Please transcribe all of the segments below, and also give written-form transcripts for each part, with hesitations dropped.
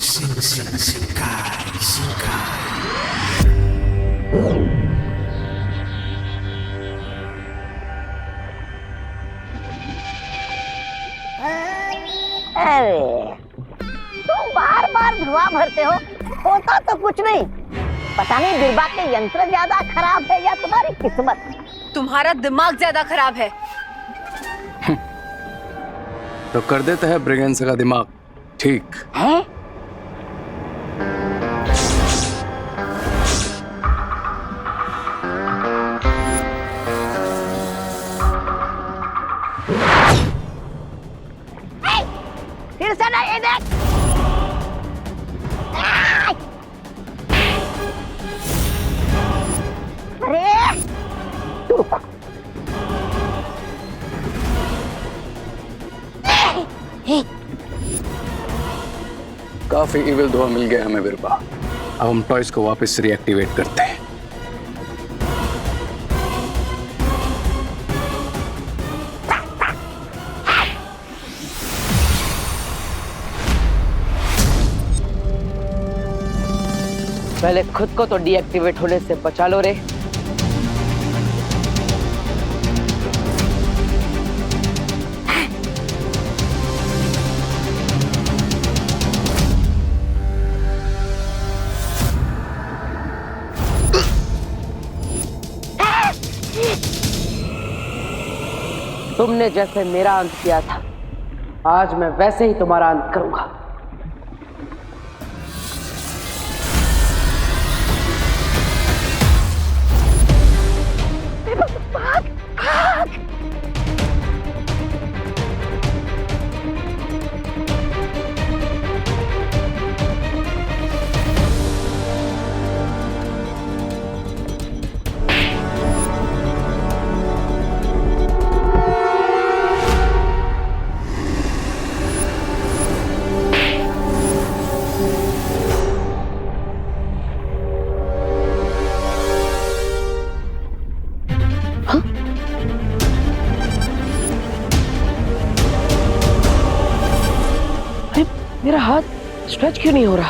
शिंकाई शिंकाई। अरे तुम बार बार धुआं भरते हो, होता तो कुछ नहीं। पता नहीं बिरबा के यंत्र ज्यादा खराब है या तुम्हारी किस्मत। तुम्हारा दिमाग ज्यादा खराब है। तो कर देते हैं ब्रिगेंस का दिमाग ठीक है? फिर से ना ये देख। अरे रुक। काफी इविल धुआं मिल गया हमें बिरबा। अब हम टॉयज को वापस रिएक्टिवेट करते हैं। पहले खुद को तो डीएक्टिवेट होने से बचा लो रे। तुमने जैसे मेरा अंत किया था, आज मैं वैसे ही तुम्हारा अंत करूंगा। मेरा हाथ स्ट्रेच क्यों नहीं हो रहा?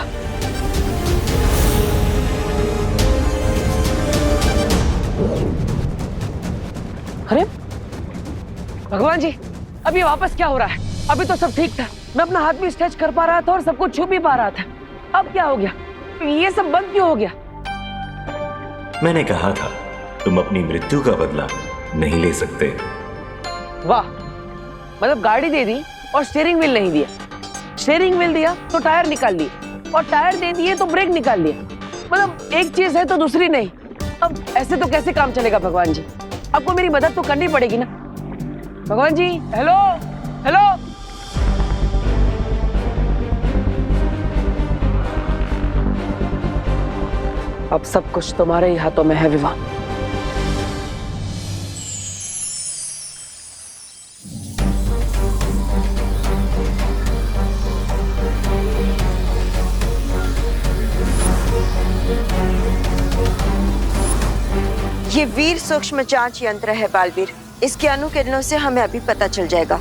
अरे भगवान जी, अभी वापस क्या हो रहा है? अभी तो सब ठीक था, मैं अपना हाथ भी स्ट्रेच कर पा रहा था और सब कुछ छू भी पा रहा था। अब क्या हो गया? ये सब बंद क्यों हो गया? मैंने कहा था तुम अपनी मृत्यु का बदला नहीं ले सकते। वाह, मतलब गाड़ी दे दी और स्टीयरिंग व्हील नहीं दिया, स्टीयरिंग व्हील दिया तो टायर निकाल दिए और टायर दे दिए तो ब्रेक निकाल दिया। मतलब एक चीज है तो दूसरी नहीं। अब ऐसे तो कैसे काम चलेगा भगवान जी? आपको मेरी मदद तो करनी पड़ेगी ना भगवान जी। हेलो हेलो, अब सब कुछ तुम्हारे ही हाथों में है विवाह। ये वीर सूक्ष्म जांच यंत्र है बालवीर। इसके अणुकिरणों से हमें अभी पता चल जाएगा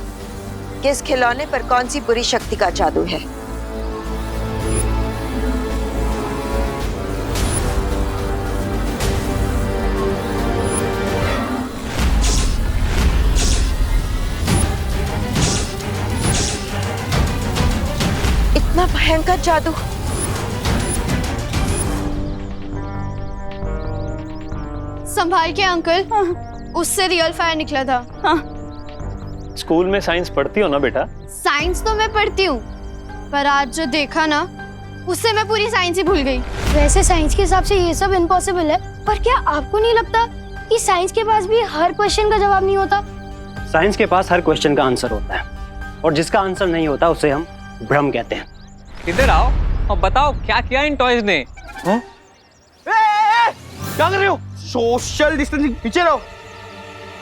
कि इस खिलौने पर कौन सी बुरी शक्ति का जादू है। इतना भयंकर जादू। संभाल के अंकल, उससे रियल फायर निकला था। स्कूल में साइंस पढ़ती हो ना बेटा? साइंस तो मैं पढ़ती हूँ, पर आज जो देखा ना, उससे मैं पूरी साइंस ही भूल गई। वैसे साइंस के हिसाब से ये सब इम्पॉसिबल है, पर क्या आपको नहीं लगता कि साइंस के पास भी हर क्वेश्चन का जवाब नहीं होता? साइंस के पास हर क्वेश्चन का आंसर होता है, और जिसका आंसर नहीं होता उसे हम भ्रम कहते हैं। इधर आओ और बताओ क्या किया इन टॉयज ने? क्या कर रहे हो? सोशल डिस्टेंसिंग, पीछे रहो।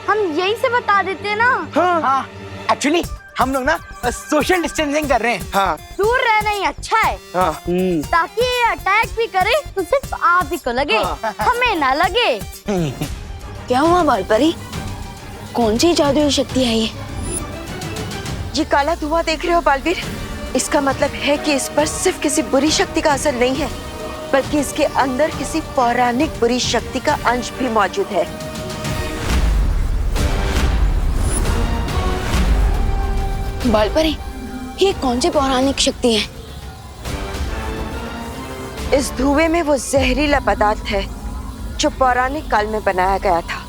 हम यही से बता देते हैं ना। हाँ, एक्चुअली हम लोग ना सोशल डिस्टेंसिंग कर रहे हैं। हाँ, दूर रहना ही अच्छा है। हाँ, ताकि ये अटैक भी करे तो सिर्फ आप ही को लगे, हमें ना लगे। क्या हुआ बालपरी? कौन सी जादुई शक्ति है ये? काला धुआं देख रहे हो बालवीर? इसका मतलब है कि इस पर सिर्फ किसी बुरी शक्ति का असर नहीं है, बल्कि इसके अंदर किसी पौराणिक बुरी शक्ति का अंश भी मौजूद है। बालपरी, ये कौन सी पौराणिक शक्ति है? इस धुएं में वो जहरीला पदार्थ है जो पौराणिक काल में बनाया गया था।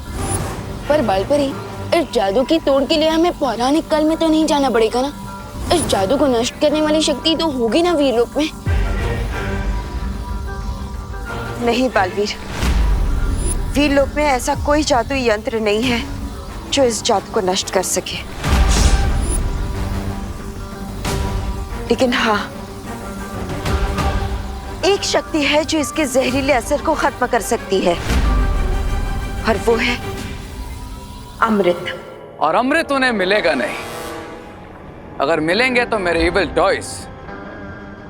पर बालपरी, इस जादू की तोड़ के लिए हमें पौराणिक काल में तो नहीं जाना पड़ेगा ना? इस जादू को नष्ट करने वाली शक्ति तो होगी ना वीरलोक में? नहीं बालवीर, वीरलोक में ऐसा कोई जादुई यंत्र नहीं है जो इस जादू को नष्ट कर सके। लेकिन हाँ, एक शक्ति है जो इसके जहरीले असर को खत्म कर सकती है, और वो है अमृत। और अमृत उन्हें मिलेगा नहीं। अगर मिलेंगे तो मेरे इविल टॉयज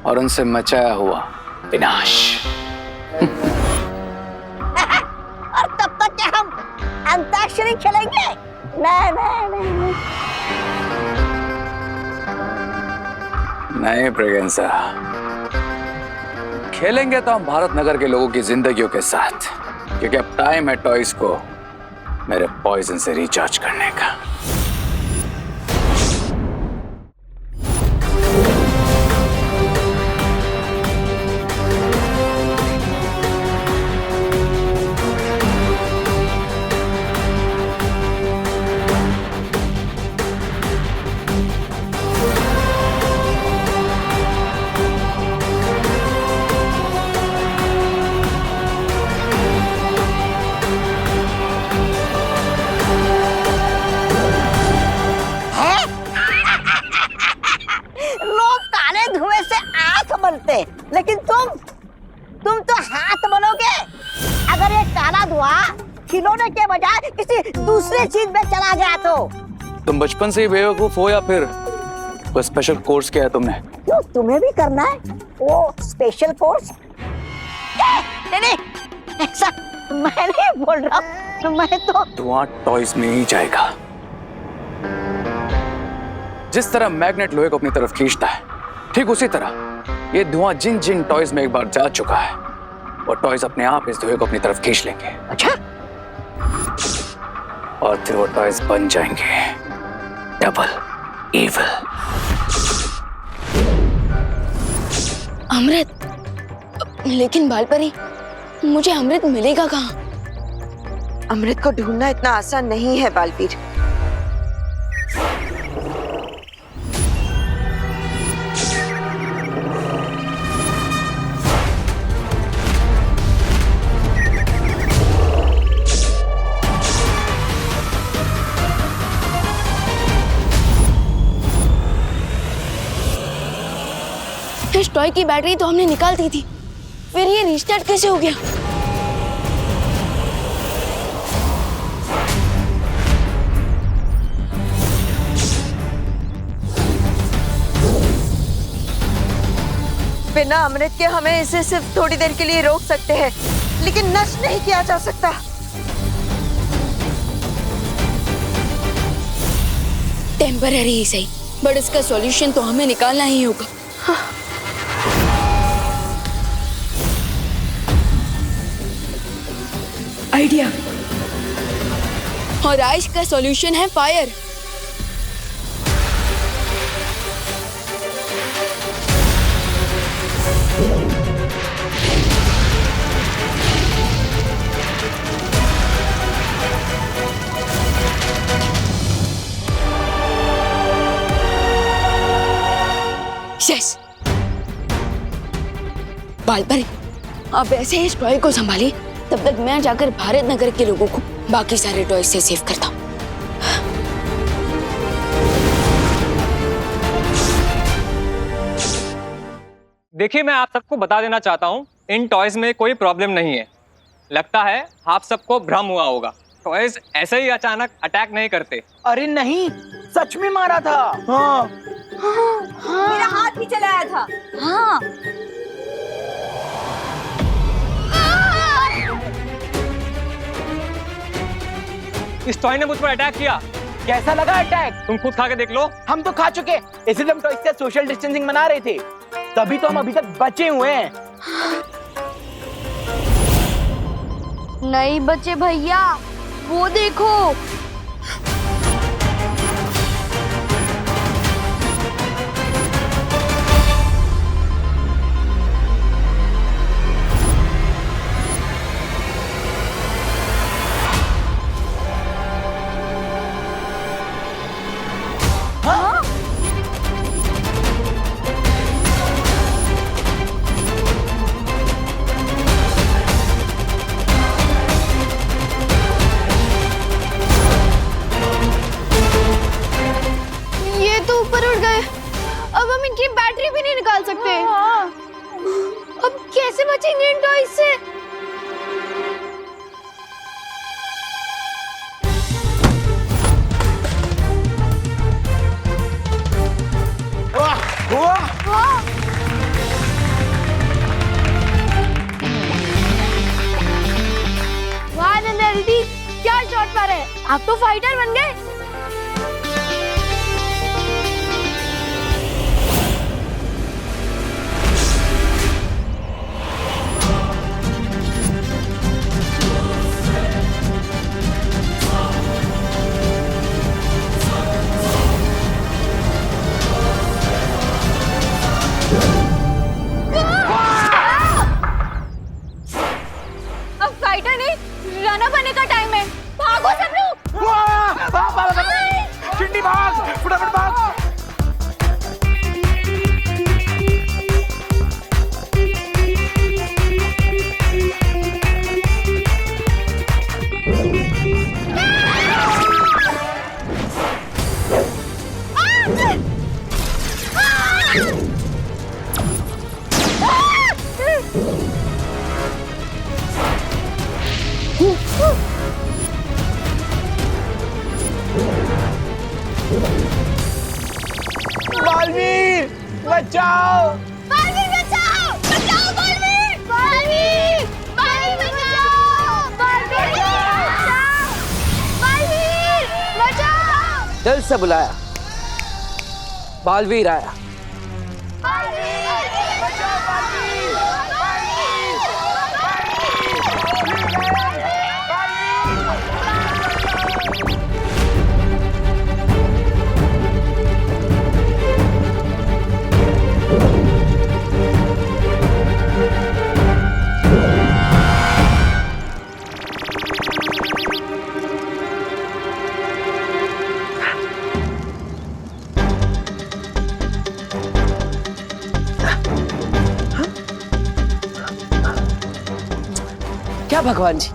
और उनसे मचाया हुआ विनाश। और तब तक क्या हम अंताक्षरी खेलेंगे? नहीं नहीं नहीं नहीं ब्रिगेंसा, खेलेंगे तो हम भारत नगर के लोगों की जिंदगियों के साथ, क्योंकि अब टाइम है टॉयज को मेरे पॉइजन से रिचार्ज करने का। लेकिन तुम तो हाथ बनोगे। अगर ये काला धुआं खिलौने के बजाय किसी दूसरे चीज में चला गया तो? तुम बचपन से ही बेवकूफ हो या फिर कोई स्पेशल कोर्स किया है तुमने? क्यों, तुम्हें भी करना है वो स्पेशल कोर्स? नहीं, ऐसा मैं नहीं बोल रहा, मैं तो धुआं टॉयज में ही जाएगा। जिस तरह मैग्नेट लोहे को अपनी तरफ खींचता है, ठीक उसी तरह ये धुआं जिन जिन टॉयज में एक बार जा चुका है, वो टॉयज अपने आप इस धुएं को अपनी तरफ खींच लेंगे। अच्छा, और फिर वो टॉयज बन जाएंगे डबल इविल। अमृत? लेकिन बालपरी, मुझे अमृत मिलेगा कहाँ? अमृत को ढूंढना इतना आसान नहीं है बालवीर। इस टॉय की बैटरी तो हमने निकाल दी थी, फिर ये रिस्टार्ट कैसे हो गया? बिना अमृत के हमें इसे सिर्फ थोड़ी देर के लिए रोक सकते हैं, लेकिन नष्ट नहीं किया जा सकता। टेम्पररी ही सही, बट इसका सॉल्यूशन तो हमें निकालना ही होगा। हाँ। आइडिया। और आज का सॉल्यूशन है फायर। यस। बालपरी, आप ऐसे ही इस टॉय को संभालिए, तब तक मैं जाकर भारत नगर के लोगों को बाकी सारे टॉय से सेव करता हूँ। देखिए, मैं आप सबको बता देना चाहता हूँ, इन टॉयज में कोई प्रॉब्लम नहीं है। लगता है आप सबको भ्रम हुआ होगा। टॉयज ऐसे ही अचानक अटैक नहीं करते। अरे नहीं, सच में मारा था। हाँ। हाँ। मेरा हाथ भी चलाया था। हाँ। इस टॉय ने मुझ पर अटैक किया। कैसा लगा अटैक? तुम खुद खा के देख लो। हम तो खा चुके, इसलिए हम टॉयज से सोशल डिस्टेंसिंग मना रहे थे, तभी तो हम अभी तक बचे हुए हैं। नहीं बचे भैया, वो देखो। अब हम इनकी बैटरी भी नहीं निकाल सकते। अब कैसे बचेंगे इन टॉयज से? वाह नंदा दीदी, क्या शॉट मारे! आप तो फाइटर बन गए। रनर बनने का टाइम है, भागो सब लोग। चिंटी भाग, फटाफट भाग। बालवीर बचाओ! बालवीर बचाओ! बचाओ बालवीर! बालवीर! बालवीर बचाओ! बालवीर बचाओ! बालवीर बचाओ! दिल से बुलाया, बालवीर आया। क्या भगवान जी,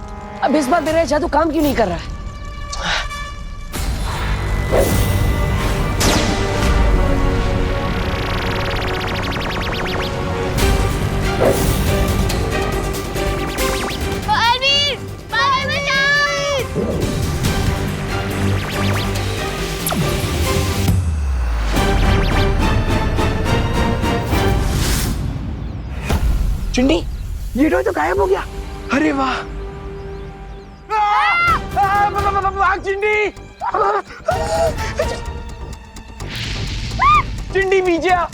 अब इस बार मेरा जादू काम क्यों नहीं कर रहा है? बालवीर! बालवीर बचाओ! चिंटी, ये टॉय तो गायब हो गया। अरे वाह! भाग चिंटी! चिंटी पीछे आ!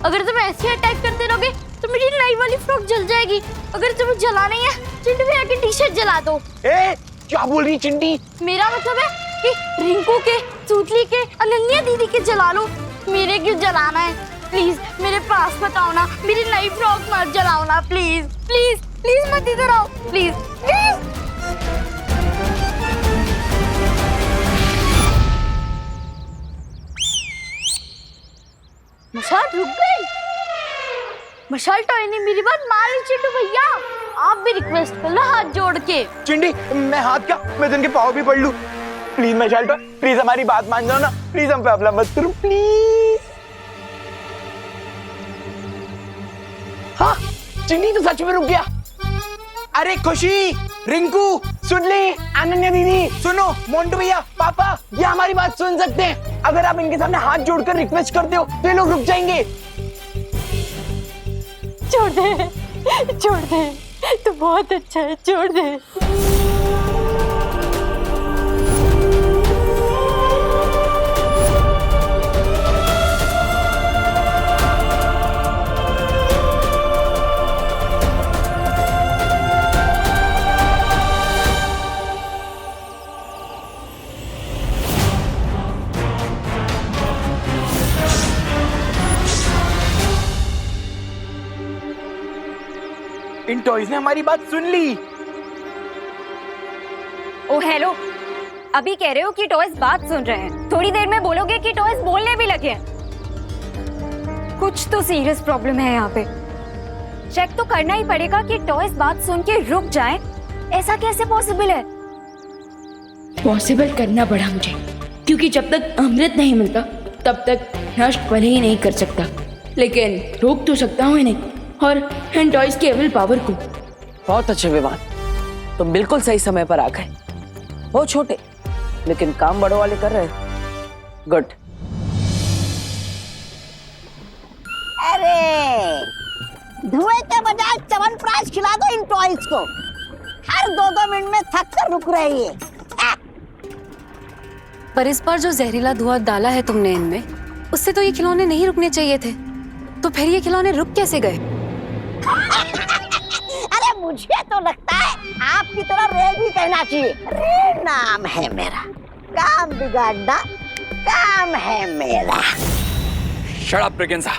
अगर तुम ऐसे अटैक करते रहोगे तो मेरी नई वाली फ्रॉक जल जाएगी। अगर तुम्हें जलानी है, चिंटू भैया की टी-शर्ट जला दो। ए, क्या बोल रही चिंटी? मेरा मतलब है कि रिंकू के, सूतली के, अनन्या दीदी के जला लो। मेरे क्यों जलाना है? प्लीज मेरे पास मत आओ ना, मेरी नई फ्रॉक मत जलाओ ना, प्लीज प्लीज प्लीज मत इधर आओ, प्लीज प्लीज। मशाल रुक गई। मशाल टॉय ने मेरी बात मान ली। चिंटू भैया आप भी रिक्वेस्ट कर लो हाथ जोड़ के। चिंटी, मैं हाथ क्या, मैं तुमके पाँव भी पढ़ लूं। प्लीज मशाल टॉय, प्लीज हमारी बात मान जाओ ना, प्लीज हम पे हमला मत करो प्लीज। हाँ, चिंटी तो सच में रुक गया। अरे खुशी, रिंकू, सुनली, अनन्या दीदी, सुनो, मोंटू भैया, पापा, ये हमारी बात सुन सकते हैं। अगर आप इनके सामने हाथ जोड़कर रिक्वेस्ट करते हो तो ये लोग रुक जाएंगे। छोड़ दे, छोड़ दे, तू बहुत अच्छा है, छोड़ दे। इन टॉयज ने हमारी बात सुन ली। ओ हेलो, अभी कह रहे हो कि टॉयज बात सुन रहे हैं, थोड़ी देर में बोलोगे कि टॉयज बोलने भी लगे हैं। कुछ तो सीरियस प्रॉब्लम है यहाँ पे। चेक तो करना ही पड़ेगा कि टॉयज बात सुन के रुक जाएं। ऐसा कैसे पॉसिबल है? पॉसिबल करना पड़ा मुझे, क्योंकि जब तक अमृत नहीं मिलता तब तक नष्ट भले ही नहीं कर सकता, लेकिन रोक तो सकता हूँ इन्हें और इन टॉयज के विल पावर को। बहुत अच्छे विवान, तुम बिल्कुल सही समय पर आ गए। वो छोटे लेकिन काम बड़ों वाले कर रहे। गुड। अरे धुएं के बजाय च्यवनप्राश खिला दो इन टॉयज को। हर 2-2 मिनट में थक कर रुक रही है। पर इस बार जो जहरीला धुआं डाला है तुमने इनमें, उससे तो ये खिलौने नहीं रुकने चाहिए थे। तो फिर ये खिलौने रुक कैसे गए? अरे मुझे तो लगता है आपकी तरह रे भी कहना चाहिए। रे नाम है मेरा, काम बिगाड़ना काम है मेरा। Shut up Braganza.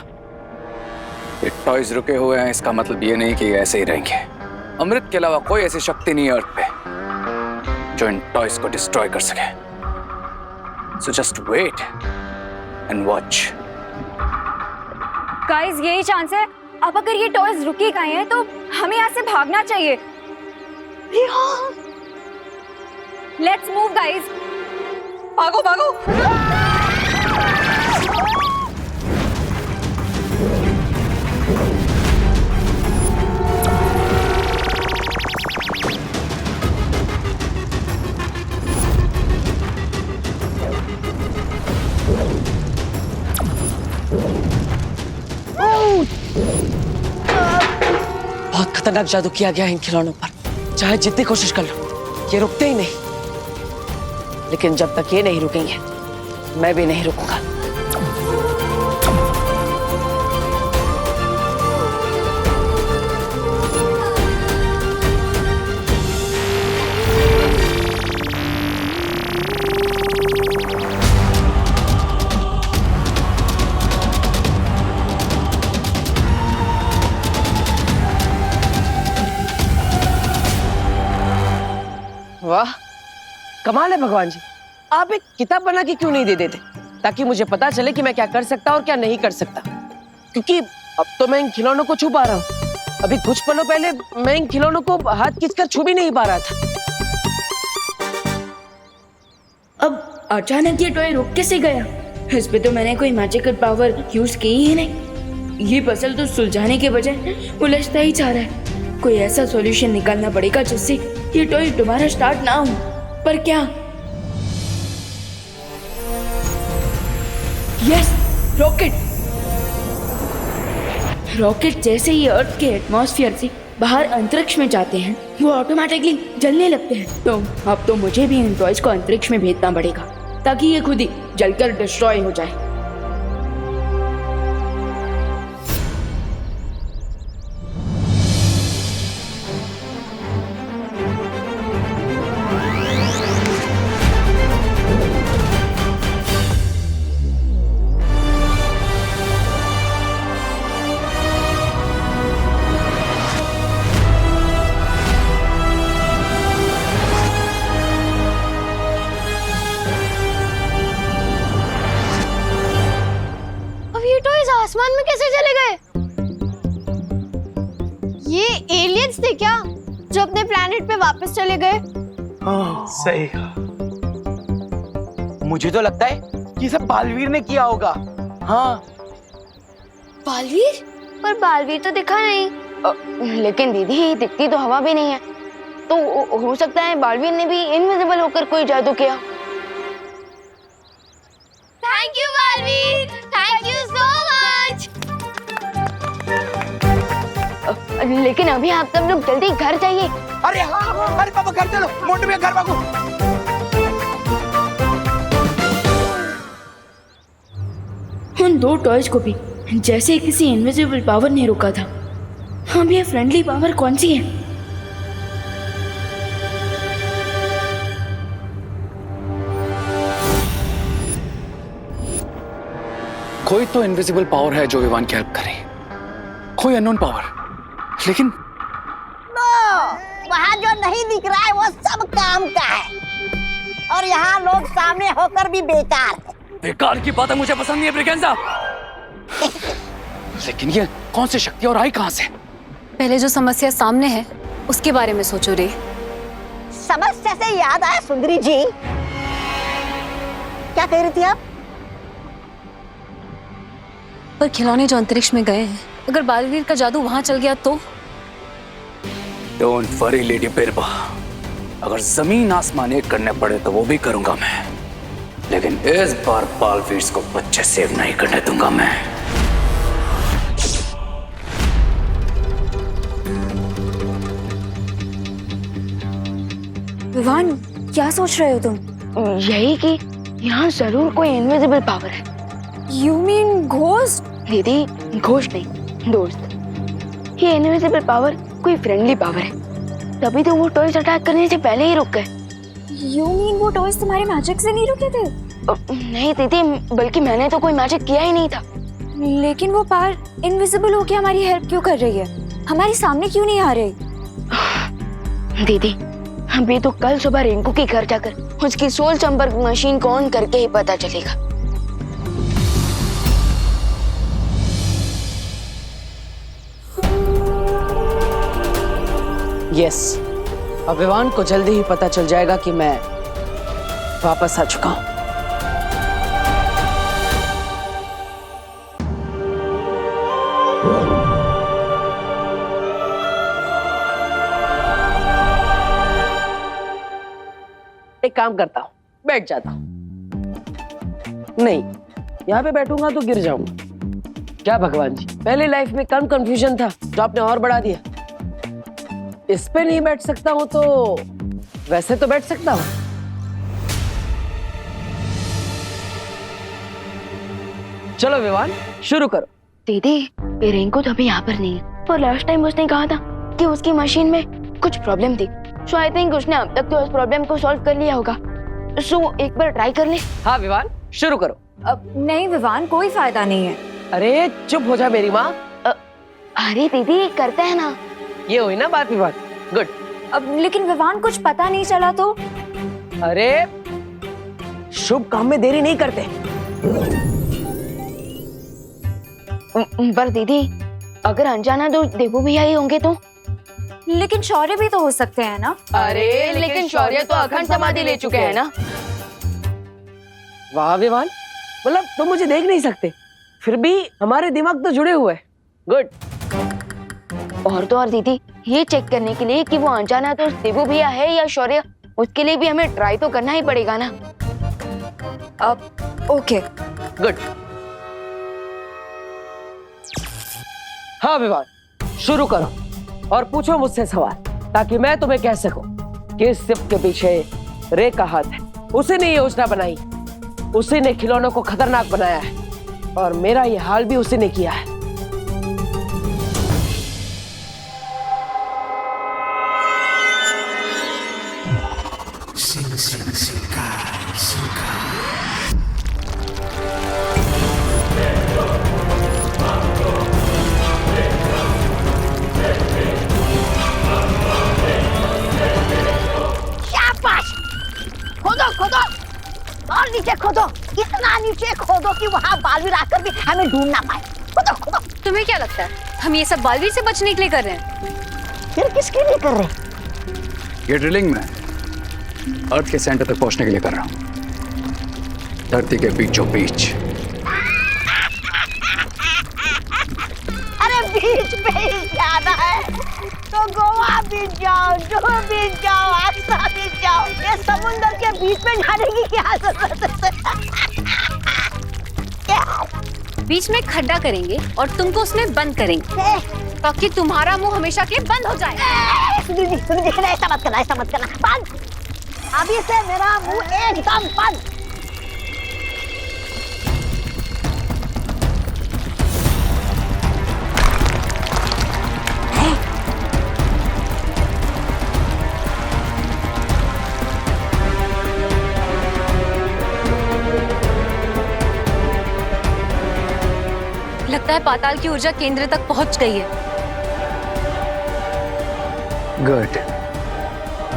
ये टॉयज रुके हुए हैं, इसका मतलब ये नहीं कि ये ऐसे ही रहेंगे। अमृत के अलावा कोई ऐसी शक्ति नहीं है अर्थ पे जो इन टॉयज को डिस्ट्रॉय कर सके। So just wait and watch. Guys, यही चांस है। अब अगर ये टॉयज रुके गए हैं तो हमें यहाँ से भागना चाहिए। Let's move guys. भागो भागो। बहुत खतरनाक जादू किया गया है इन खिलौनों पर। चाहे जितनी कोशिश कर लो, ये रुकते ही नहीं। लेकिन जब तक ये नहीं रुकेंगे, मैं भी नहीं रुकूंगा। वाह, कमाल है भगवान जी। आप एक किताब बना के क्यों नहीं दे देते, ताकि मुझे पता चले कि मैं क्या कर सकता और क्या नहीं कर सकता। क्योंकि अब तो मैं इन खिलौनों को छू पा रहा हूँ। अभी कुछ पलों पहले मैं इन खिलौनों को हाथ खींचकर छू भी नहीं पा रहा था। अब अचानक ये टॉय रुक कैसे गया? इस पे तो मैंने कोई मैजिकल पावर यूज की ही नहीं। ये पजल तो सुलझाने के बजाय उलझता ही जा रहा है। कोई ऐसा सॉल्यूशन निकालना पड़ेगा जिससे ये टॉय दोबारा स्टार्ट ना हो। पर क्या? Yes, rocket. रॉकेट जैसे ही अर्थ के एटमॉस्फेयर से बाहर अंतरिक्ष में जाते हैं, वो ऑटोमेटिकली जलने लगते हैं। तो अब तो मुझे भी इन टॉयज को अंतरिक्ष में भेजना पड़ेगा, ताकि ये खुद ही जलकर डिस्ट्रॉय हो जाए। आसमान में कैसे चले गए? ये एलियंस थे क्या जो अपने प्लेनेट पे वापस चले गए? हाँ, सही। मुझे तो लगता है कि सब बालवीर ने किया होगा। हाँ। बालवीर? पर बालवीर तो दिखा नहीं। लेकिन दीदी, दिखती तो हवा भी नहीं है, तो हो सकता है बालवीर ने भी इनविजिबल होकर कोई जादू किया। Thank you Baalveer, thank you so much. लेकिन अभी आप सब लोग जल्दी घर जाइए। अरे हाँ, अरे पापा घर चलो, मोंटू भैया घर भागो। उन 2 टॉयज को भी जैसे किसी इनविजिबल पावर ने रोका था। हम ये फ्रेंडली पावर कौन सी है? कोई तो इनविजिबल पावर है जो विवान की हेल्प करे, कोई अननोन पावर। लेकिन नहीं दिख रहा है वो सब काम का है, और यहाँ लोग सामने होकर भी बेकार है। बेकार की बातें मुझे पसंद नहीं है ब्रिगेंजा। लेकिन ये कौन सी शक्ति और आई कहां से? पहले जो समस्या सामने है उसके बारे में सोचो रे। समस्या से याद आया सुंदरी जी, क्या कह रही थी आप? पर खिलौने जो अंतरिक्ष में गए हैं, अगर बालवीर का जादू वहां चल गया तो? डोंट वरी लेडी बिरबा, अगर जमीन आसमान एक करने पड़े तो वो भी करूंगा मैं, लेकिन इस बार बालवीर को बच्चे सेव नहीं करने दूंगा मैं। विवान, क्या सोच रहे हो तुम? यही कि यहाँ जरूर कोई इनविजिबल पावर है। You mean ghost? दीदी, घोस्ट नहीं, दोस्त। ये इनविजिबल पावर कोई फ्रेंडली पावर है, तभी तो वो टॉयज अटैक करने से पहले ही रुक गए। यू मीन वो टॉयज तुम्हारे मैजिक से नहीं रुके थे? नहीं दीदी, बल्कि मैंने तो कोई मैजिक किया ही नहीं था। लेकिन वो पावर इनविजिबल होके हमारी हेल्प क्यों कर रही है? हमारे सामने क्यों नहीं आ रही? दीदी, अभी तो कल सुबह रिंकू के घर जाकर उसकी सोल संपर्क मशीन को ऑन करके ही पता चलेगा। यस, अब विवान को जल्दी ही पता चल जाएगा कि मैं वापस आ चुका हूं। एक काम करता हूं, बैठ जाता हूं। नहीं, यहाँ पे बैठूंगा तो गिर जाऊंगा। क्या भगवान जी, पहले लाइफ में कम कंफ्यूजन था जो आपने और बढ़ा दिया। इस पे नहीं बैठ सकता हूं तो वैसे तो बैठ सकता हूं। चलो विवान, शुरू करो। दीदी, ये रिंकू तो अभी यहाँ पर नहीं है, पर लास्ट टाइम उसने कहा था कि उसकी मशीन में कुछ प्रॉब्लम थी। सो आई थिंक उसने अब तक तो उस प्रॉब्लम को सॉल्व कर लिया होगा। सो एक बार ट्राई कर ले। हाँ विवान, शुरू करो। अब नहीं विवान, कोई फायदा नहीं है। अरे चुप हो जा मेरी माँ। अरे दीदी, करते हैं ना। ये हुई ना बात विवान, गुड। अब लेकिन विवान, कुछ पता नहीं चला तो? अरे शुभ काम में देरी नहीं करते। पर दीदी, अगर अनजाना तो देवू भैया ही होंगे तो? लेकिन शौर्य भी तो हो सकते हैं ना? अरे लेकिन शौर्य तो अखंड समाधि ले चुके हैं ना। वाह विवान, मतलब तुम मुझे देख नहीं सकते, फिर भी हमारे दिमाग तो जुड़े हुए हैं। गुड। और तो और दीदी, ये चेक करने के लिए कि वो अनजाना तो देवू भैया है या शौर्य, उसके लिए भी हमें ट्राई तो करना ही पड़ेगा ना। अब ओके, गुड। हाँ विवान, शुरू करो और पूछो मुझसे सवाल, ताकि मैं तुम्हें कह सकूं कि इस शिप के पीछे रे का हाथ है। उसी ने ये योजना बनाई, उसी ने खिलौनों को खतरनाक बनाया है, और मेरा ये हाल भी उसी ने किया है। Sing, sing, Sinkai, Sinkai. शाबाश! खोदो खोदो और नीचे खोदो, इतना नीचे खोदो कि वहाँ बालवीर आकर भी हमें ढूंढ ना पाए। खोदो खोदो। तुम्हें क्या लगता है हम ये सब बालवीर से बचने के लिए कर रहे हैं? फिर किसके लिए कर रहे हैं? ये ड्रिलिंग में अर्थ के सेंटर तक पहुंचने के लिए कर रहा हूं, धरती के बीचों बीच। अरे बीच पे ही जाना है तो गोवा बीच जाओ, जुहू बीच जाओ, आगरा बीच जाओ। ये समुंदर के बीच में जाने की क्या जरूरत है? बीच में खड्डा करेंगे और तुमको उसमें बंद करेंगे ताकि तुम्हारा मुंह हमेशा के लिए बंद हो जाए। सुनिए ऐसा मत करना, ऐसा मत करना। बंद, अभी से मेरा मुंह एकदम बंद। लगता है पाताल की ऊर्जा केंद्र तक पहुंच गई है। गुड,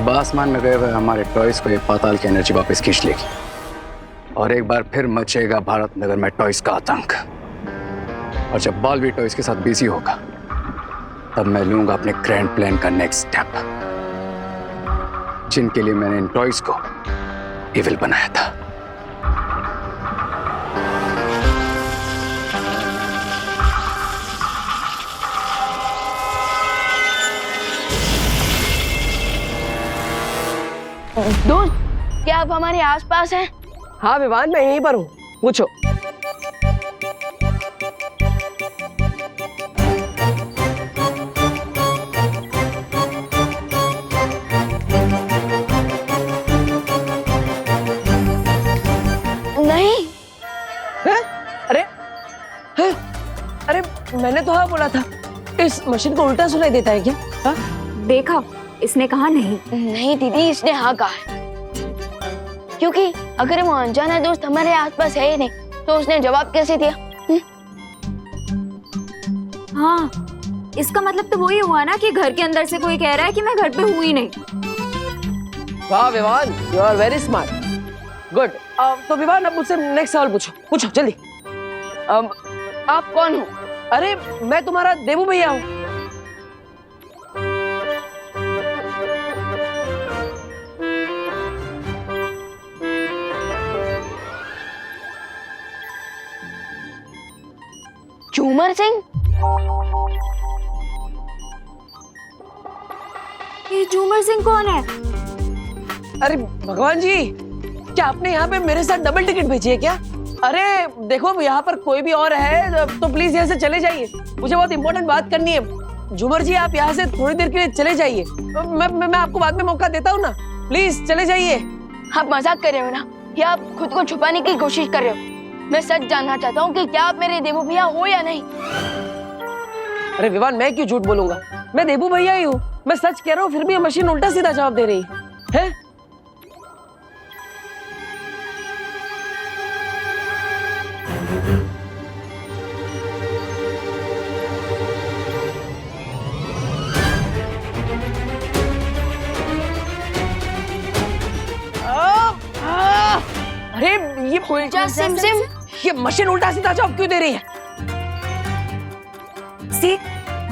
आसमान में गए हुए हमारे टॉयज को ये पाताल की एनर्जी वापस खींच लेगी और एक बार फिर मचेगा भारत नगर में टॉयज का आतंक। और जब बाल भी टॉयज के साथ बिजी होगा तब मैं लूंगा अपने ग्रैंड प्लान का नेक्स्ट स्टेप, जिनके लिए मैंने इन टॉयज को इविल बनाया था। दोस्त, क्या आप हमारे आसपास हैं? हाँ विवान, मैं यहीं पर हूँ, पूछो। नहीं। है? अरे है? अरे मैंने तो हाँ बोला था। इस मशीन को उल्टा सुनाई देता है क्या? हाँ? देखा, इसने कहा नहीं। नहीं दीदी, इसने हाँ कहा है। क्योंकि अगर वो अनजाना दोस्त हमारे आसपास है ही नहीं तो उसने जवाब कैसे दिया? हाँ, इसका मतलब तो वही हुआ ना कि घर के अंदर से कोई कह रहा है कि मैं घर पे हूँ ही नहीं। वाह Vivaan, you are very smart. Good. तो विवान, अब मुझसे नेक्स्ट सवाल पूछो, पूछो जल्दी। आप कौन हो? अरे मैं तुम्हारा देवू भैया हूँ। झूमर सिंह? ये झूमर सिंह कौन है? अरे भगवान जी, क्या आपने यहाँ पे मेरे साथ डबल टिकट भेजी है क्या? अरे देखो, यहाँ पर कोई भी और है तो प्लीज यहाँ से चले जाइए, मुझे बहुत इंपॉर्टेंट बात करनी है। झूमर जी, आप यहाँ से थोड़ी देर के लिए चले जाइए। मैं आपको बाद में मौका देता हूँ ना, प्लीज चले जाइए। आप मजाक कर रहे हो ना, या आप खुद को छुपाने की कोशिश कर रहे हो? मैं सच जानना चाहता हूँ कि क्या आप मेरे देवू भैया हो या नहीं। अरे विवान, मैं क्यों झूठ बोलूंगा, मैं देवू भैया ही हूँ। मैं सच कह रहा हूँ, फिर भी ये मशीन उल्टा सीधा जवाब दे रही है। अरे ये उल्टा सिम सिम, ये मशीन उल्टा सीधा जवाब क्यों दे रही है? सी,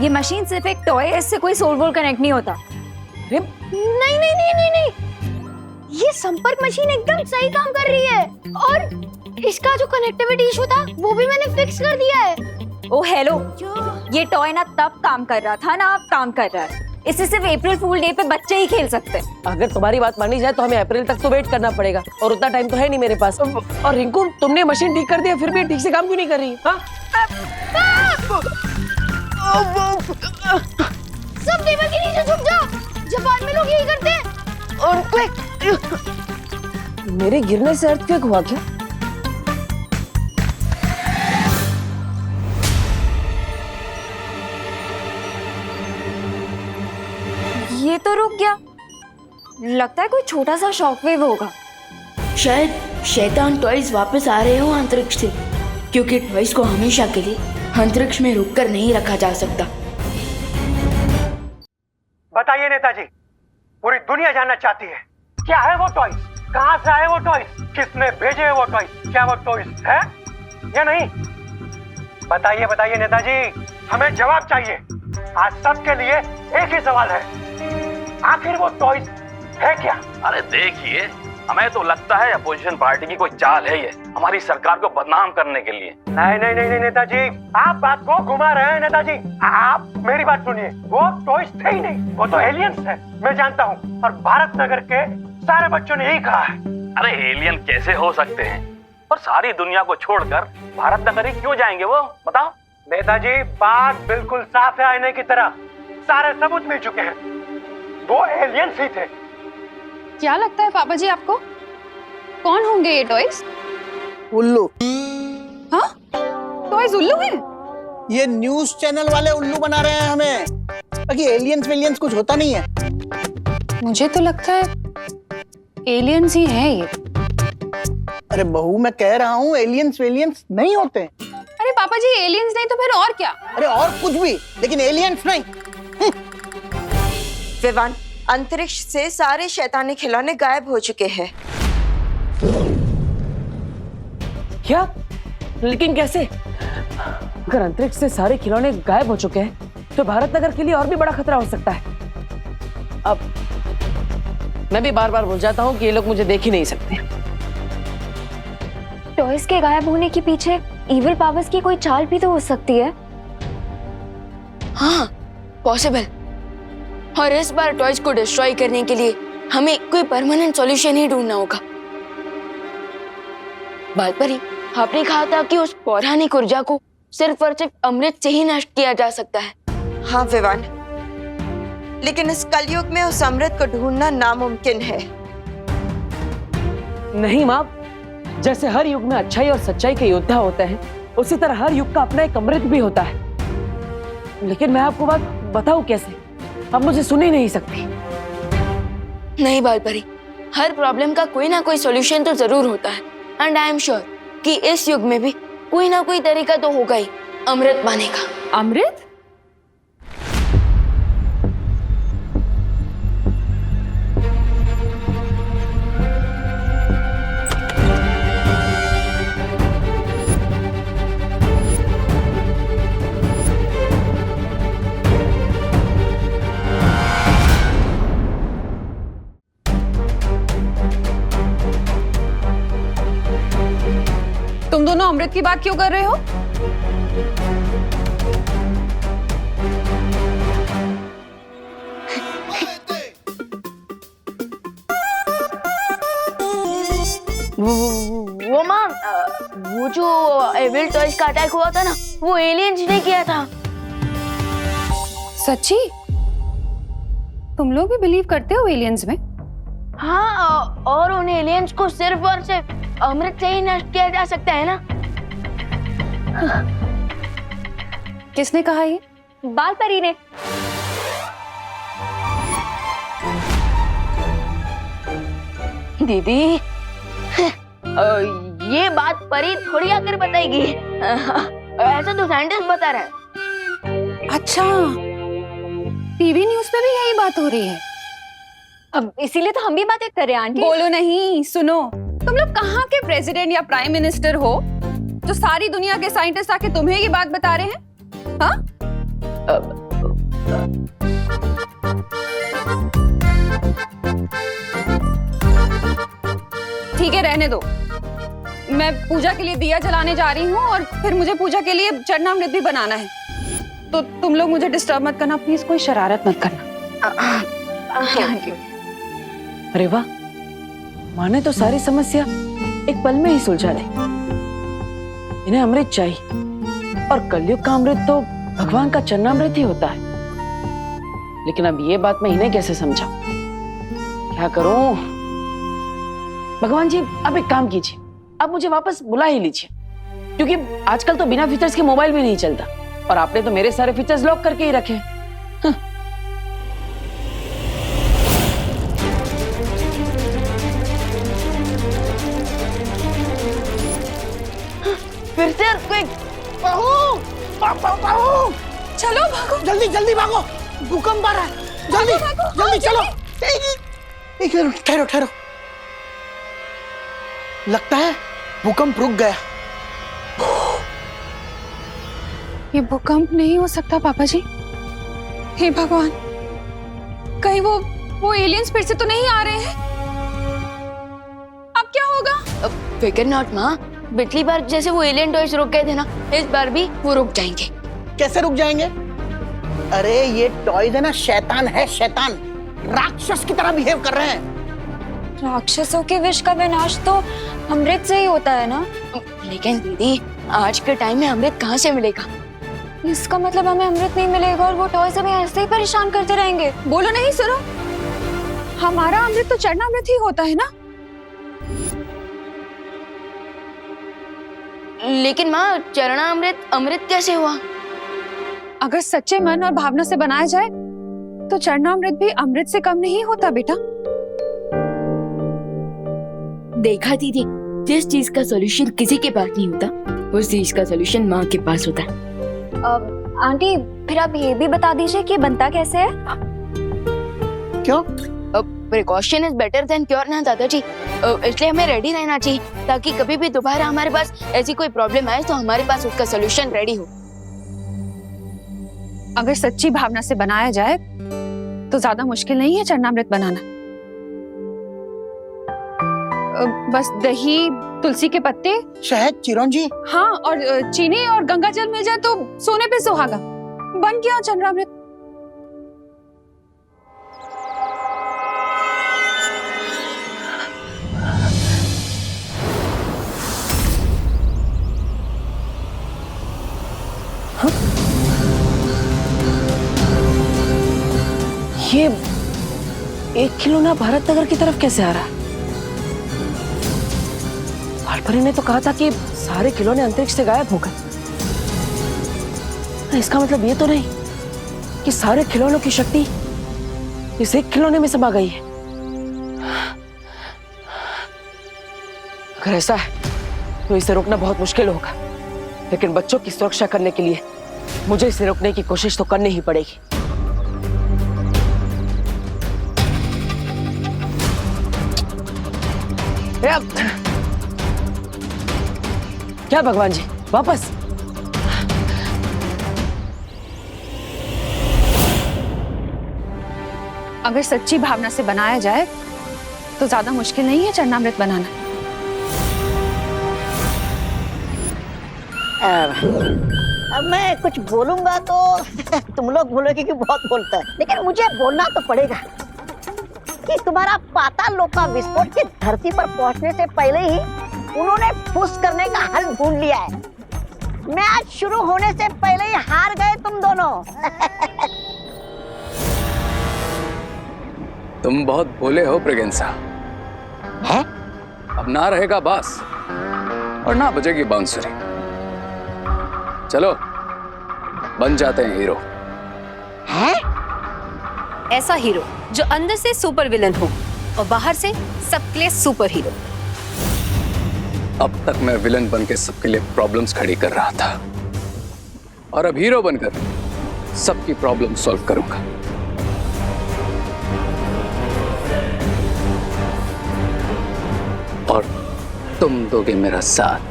ये मशीन सिर्फ एक टॉय है, इससे कोई सोल वोल कनेक्ट नहीं होता। अरे नहीं नहीं नहीं नहीं नहीं, ये संपर्क मशीन एकदम सही काम कर रही है और इसका जो कनेक्टिविटी इशू था वो भी मैंने फिक्स कर दिया है। ओ हेलो, ये टॉय ना तब काम कर रहा था ना अब काम कर रहा है। इससे सिर्फ अप्रैल फूल डे पे बच्चे ही खेल सकते हैं। अगर तुम्हारी बात मानी जाए तो हमें अप्रैल तक तो वेट करना पड़ेगा और उतना टाइम तो है नहीं मेरे पास। और रिंकू, तुमने मशीन ठीक कर दिया फिर भी ठीक से काम क्यों नहीं कर रही? हाँ? सब टेबल के नीचे छुप जाओ, जापान में लोग यही करते हैं। मेरे गिरने से अर्थक्वेक हुआ क्या? ये तो रुक गया, लगता है कोई छोटा सा शॉकवेव होगा। शायद शैतान टॉयज वापस आ रहे हो अंतरिक्ष से, क्योंकि टॉयज को हमेशा के लिए अंतरिक्ष में रुककर नहीं रखा जा सकता। बताइए नेताजी, पूरी दुनिया जानना चाहती है क्या है वो टॉय, कहां से आए वो टॉय, किसने भेजे वो टॉय, क्या वो टॉय है या नहीं? बताइए बताइए नेताजी, हमें जवाब चाहिए। आज सबके लिए एक ही सवाल है, आखिर वो टॉय है क्या? अरे देखिए, हमें तो लगता है अपोजिशन पार्टी की कोई चाल है ये, हमारी सरकार को बदनाम करने के लिए। नहीं नहीं नहीं नहीं नेताजी, आप बात को घुमा रहे हैं नेताजी। आप मेरी बात सुनिए, वो टॉयज थे ही नहीं, वो तो एलियंस है, मैं जानता हूँ। और भारत नगर के सारे बच्चों ने यही कहा है। अरे एलियन कैसे हो सकते हैं, और सारी दुनिया को छोड़कर भारत नगर ही क्यों जाएंगे वो, बताओ? नेताजी, बात बिल्कुल साफ है आईने की तरह, सारे सबूत मिल चुके हैं, वो एलियंस ही थे। क्या लगता है पापा जी आपको, कौन होंगे ये टॉयज? उल्लू। हाँ, टॉयज उल्लू हैं? ये न्यूज चैनल वाले उल्लू बना रहे हैं हमें, बाकी एलियंस वेलियंस कुछ होता नहीं है। मुझे तो लगता है एलियंस ही हैं ये। अरे बहू, मैं कह रहा हूँ एलियंस वेलियंस नहीं होते। अरे पापा जी, एलियंस नहीं तो फिर और क्या? अरे और कुछ भी, लेकिन एलियंस नहीं। विवान, अंतरिक्ष से सारे शैतानी खिलौने गायब हो चुके हैं। क्या? लेकिन कैसे? अगर अंतरिक्ष से सारे खिलौने गायब हो चुके हैं तो भारत नगर के लिए और भी बड़ा खतरा हो सकता है। अब मैं भी बार बार भूल जाता हूँ कि ये लोग मुझे देख ही नहीं सकते। टॉयज के गायब होने के पीछे इविल पावर्स की कोई चाल भी तो हो सकती है। हाँ, पॉसिबल। और इस बार टॉयज को डिस्ट्रॉय करने के लिए हमें कोई परमानेंट सॉल्यूशन ही ढूंढना होगा। बात पर ही आपने कहा था कि उस पौराणिक ऊर्जा को सिर्फ और सिर्फ अमृत से ही नष्ट किया जा सकता है। हाँ विवान, लेकिन इस कलयुग में उस अमृत को ढूंढना नामुमकिन है। नहीं माँ, जैसे हर युग में अच्छाई और सच्चाई के योद्धा होते हैं, उसी तरह हर युग का अपना एक अमृत भी होता है। लेकिन मैं आपको बात बताऊं कैसे? आप मुझे सुन ही नहीं सकती। नहीं बालपरी, हर प्रॉब्लम का कोई ना कोई सॉल्यूशन तो जरूर होता है। एंड आई एम श्योर कि इस युग में भी कोई ना कोई तरीका तो होगा ही अमृत पाने का। अमृत? तुम दोनों अमृत की बात क्यों कर रहे हो? वो माँ, वो जो एविल टॉयज का अटैक हुआ था ना, वो एलियंस ने किया था। सच्ची? तुम लोग भी बिलीव करते हो एलियंस में? हाँ, और उन एलियंस को सिर्फ और सिर्फ अमृत से ही नष्ट किया जा सकता है ना। किसने कहा ये? बालपरी ने। दीदी, ये बात परी थोड़ी आकर बताएगी। ऐसा तो साइंटिस्ट बता रहा है। अच्छा, टीवी न्यूज़ पे भी यही बात हो रही है। अब इसीलिए तो हम भी बातें कर रहे हैं आंटी। बोलो नहीं, सुनो। तुम लोग कहाँ के प्रेसिडेंट या प्राइम मिनिस्टर हो जो सारी दुनिया के साइंटिस्ट आके तुम्हें ये बात बता रहे हैं? हाँ? ठीक है, रहने दो। मैं पूजा के लिए दिया जलाने जा रही हूँ और फिर मुझे पूजा के लिए चरणामृत भी बनाना है। तो तुम लोग मुझे डिस्टर्ब मत करना प्लीज, कोई शरारत मत करना। अरे वाह, माने तो सारी समस्या एक पल में ही सुलझा दी। इन्हें अमृत चाहिए और कलयुग का अमृत तो भगवान का चरणामृत ही होता है। लेकिन अब ये बात मैं इन्हें कैसे समझाऊं? क्या करूं? भगवान जी, अब एक काम कीजिए, आप मुझे वापस बुला ही लीजिए, क्योंकि आजकल तो बिना फीचर्स के मोबाइल भी नहीं चलता और आपने तो मेरे सारे फीचर्स लॉक करके ही रखे। फिर से कोई बाबू, चलो भागो, जल्दी जल्दी भागो, भूकंप आ रहा है। जल्दी जल्दी चलो। एक मिनट, ठहरो ठहरो। लगता है भूकंप रुक गया। ये भूकंप नहीं हो सकता पापा जी। हे भगवान, कहीं वो एलियंस फिर से तो नहीं आ रहे हैं? अब क्या होगा? फिकर नॉट माँ, पिछली बार जैसे वो एलियन टॉयज रुक गए थे ना, इस बार भी वो रुक जाएंगे। कैसे रुक जाएंगे? अरे ये टॉयज है ना, शैतान है, शैतान राक्षस की तरह बिहेव कर रहे हैं। राक्षसों के विष का विनाश तो अमृत से ही होता है ना। लेकिन दीदी, आज के टाइम में अमृत कहाँ से मिलेगा? इसका मतलब हमें अमृत नहीं मिलेगा और वो टॉयज हमें ऐसे ही परेशान करते रहेंगे। बोलो नहीं, सुनो, हमारा अमृत तो चरणामृत ही होता है ना। लेकिन माँ, चरणामृत अमृत कैसे हुआ? अगर सच्चे मन और भावना से बनाया जाए तो चरणामृत भी अमृत से कम नहीं होता बेटा। देखा दीदी, जिस चीज का सॉल्यूशन किसी के पास नहीं होता, उस चीज का सॉल्यूशन माँ के पास होता है। आंटी, फिर आप ये भी बता दीजिए कि बनता कैसे है? क्यों? Precaution is better than cure ना दादाजी। इसलिए हमें रेडी रहना चाहिए ताकि कभी भी दोबारा हमारे पास ऐसी कोई प्रॉब्लम आए तो हमारे पास उसका सोल्यूशन रेडी हो। अगर सच्ची भावना से बनाया जाए तो ज्यादा मुश्किल नहीं है चरणामृत बनाना। बस दही, तुलसी के पत्ते, शहद, चिरौंजी, हाँ, और चीनी और गंगा जल मिल जाए तो सोने पे सुहागा, बन गया चरणामृत। ये 1 खिलौना भारत नगर की तरफ कैसे आ रहा है? भालपरी ने तो कहा था कि सारे खिलौने अंतरिक्ष से गायब हो गए। इसका मतलब ये तो नहीं कि सारे खिलौनों की शक्ति इस एक खिलौने में समा गई है। अगर ऐसा है तो इसे रोकना बहुत मुश्किल होगा, लेकिन बच्चों की सुरक्षा करने के लिए मुझे इसे रोकने की कोशिश तो करनी ही पड़ेगी। क्या भगवान जी, वापस? अगर सच्ची भावना से बनाया जाए तो ज्यादा मुश्किल नहीं है चरणामृत बनाना। अब मैं कुछ बोलूंगा तो तुम लोग बोलोगे कि बहुत बोलता है, लेकिन मुझे बोलना तो पड़ेगा कि तुम्हारा पाताल लोक का विस्फोट की धरती पर पहुंचने से पहले ही उन्होंने फुस करने का हल ढूंढ लिया है। मैच शुरू होने से पहले ही हार गए तुम दोनों। तुम बहुत भोले हो ब्रिगेंसा। है? अब ना रहेगा बांस और ना बजेगी बांसुरी। चलो बन जाते हैं हीरो। है? ऐसा हीरो जो अंदर से सुपर विलन हो और बाहर से सबके लिए सुपर हीरो। अब तक मैं विलन बन के सबके लिए प्रॉब्लम्स खड़ी कर रहा था, और अब हीरो बनकर सबकी प्रॉब्लम सॉल्व करूंगा। और तुम दोगे मेरा साथ।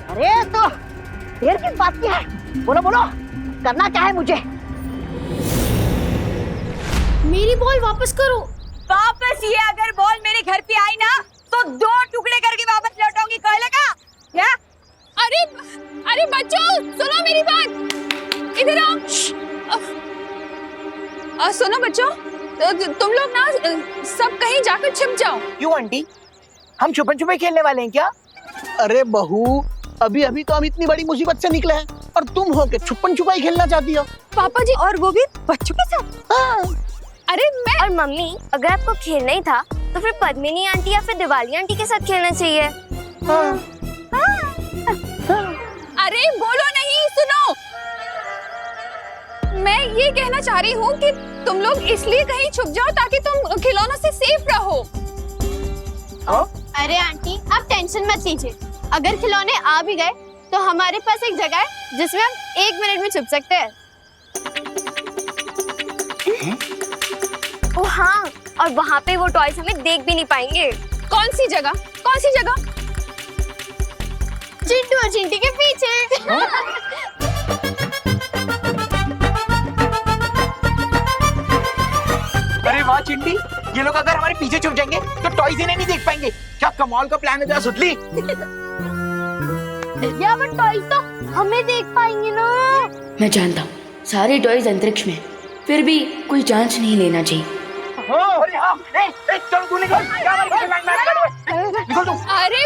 अरे तो देर किस बात की है? बोलो बोलो, करना क्या है मुझे? मेरी बॉल वापस करो। वापस ये अगर बॉल मेरे घर पे आई ना तो 2 टुकड़े करके वापस लौटाऊंगी, कह लगा क्या? अरे अरे बच्चों, सुनो मेरी बात, इधर आओ। सुनो बच्चों, तुम लोग ना सब कहीं जाकर छिप जाओ। क्यों आंटी, हम छुपन छुपाई खेलने वाले हैं क्या? अरे बहू, अभी अभी तो हम इतनी बड़ी मुसीबत से निकले हैं और तुम हो के छुपन छुपाई खेलना चाहती हो? पापा जी, और वो भी बच्चों के साथ? हाँ। अरे मैं और मम्मी, अगर आपको खेलना ही था तो फिर पद्मिनी आंटी या फिर दिवाली आंटी के साथ खेलना चाहिए। हाँ। अरे बोलो नहीं, सुनो, मैं ये कहना चाह रही हूँ कि तुम लोग इसलिए कहीं छुप जाओ ताकि तुम खिलौनों से सेफ रहो। अरे आंटी, आप टेंशन मत लीजिए, अगर खिलौने आ भी गए तो हमारे पास एक जगह है जिसमें हम 1 मिनट में छुप सकते हैं। ओ हाँ, और वहाँ पे वो टॉयज हमें देख भी नहीं पाएंगे। कौन सी जगह? कौन सी जगह? चिंटू और चिंटी के पीछे। अरे वाह चिंटी, ये लोग अगर हमारे पीछे छुप जाएंगे तो टॉयज इन्हें नहीं देख पाएंगे। क्या कमाल का प्लान है तेरा सुतली। या वो टॉयज तो हमें देख पाएंगे ना। मैं जानता हूँ सारे टॉयज अंतरिक्ष में, फिर भी कोई चांस नहीं लेना चाहिए। अरे हाँ, चल तू निकल, निकल तू। अरे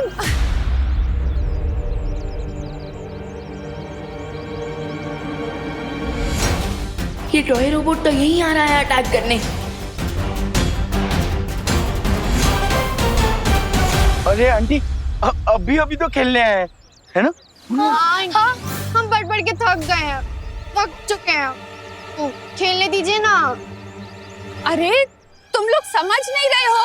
ये टॉय रोबोट तो यहीं आ रहा है अटैक करने। अरे आंटी, अभी अभी तो खेलने आए हैं, है ना? हाँ, हम बढ़ के थक गए हैं, थक चुके हैं, तो खेलने दीजिए ना। अरे तुम लोग समझ नहीं रहे हो।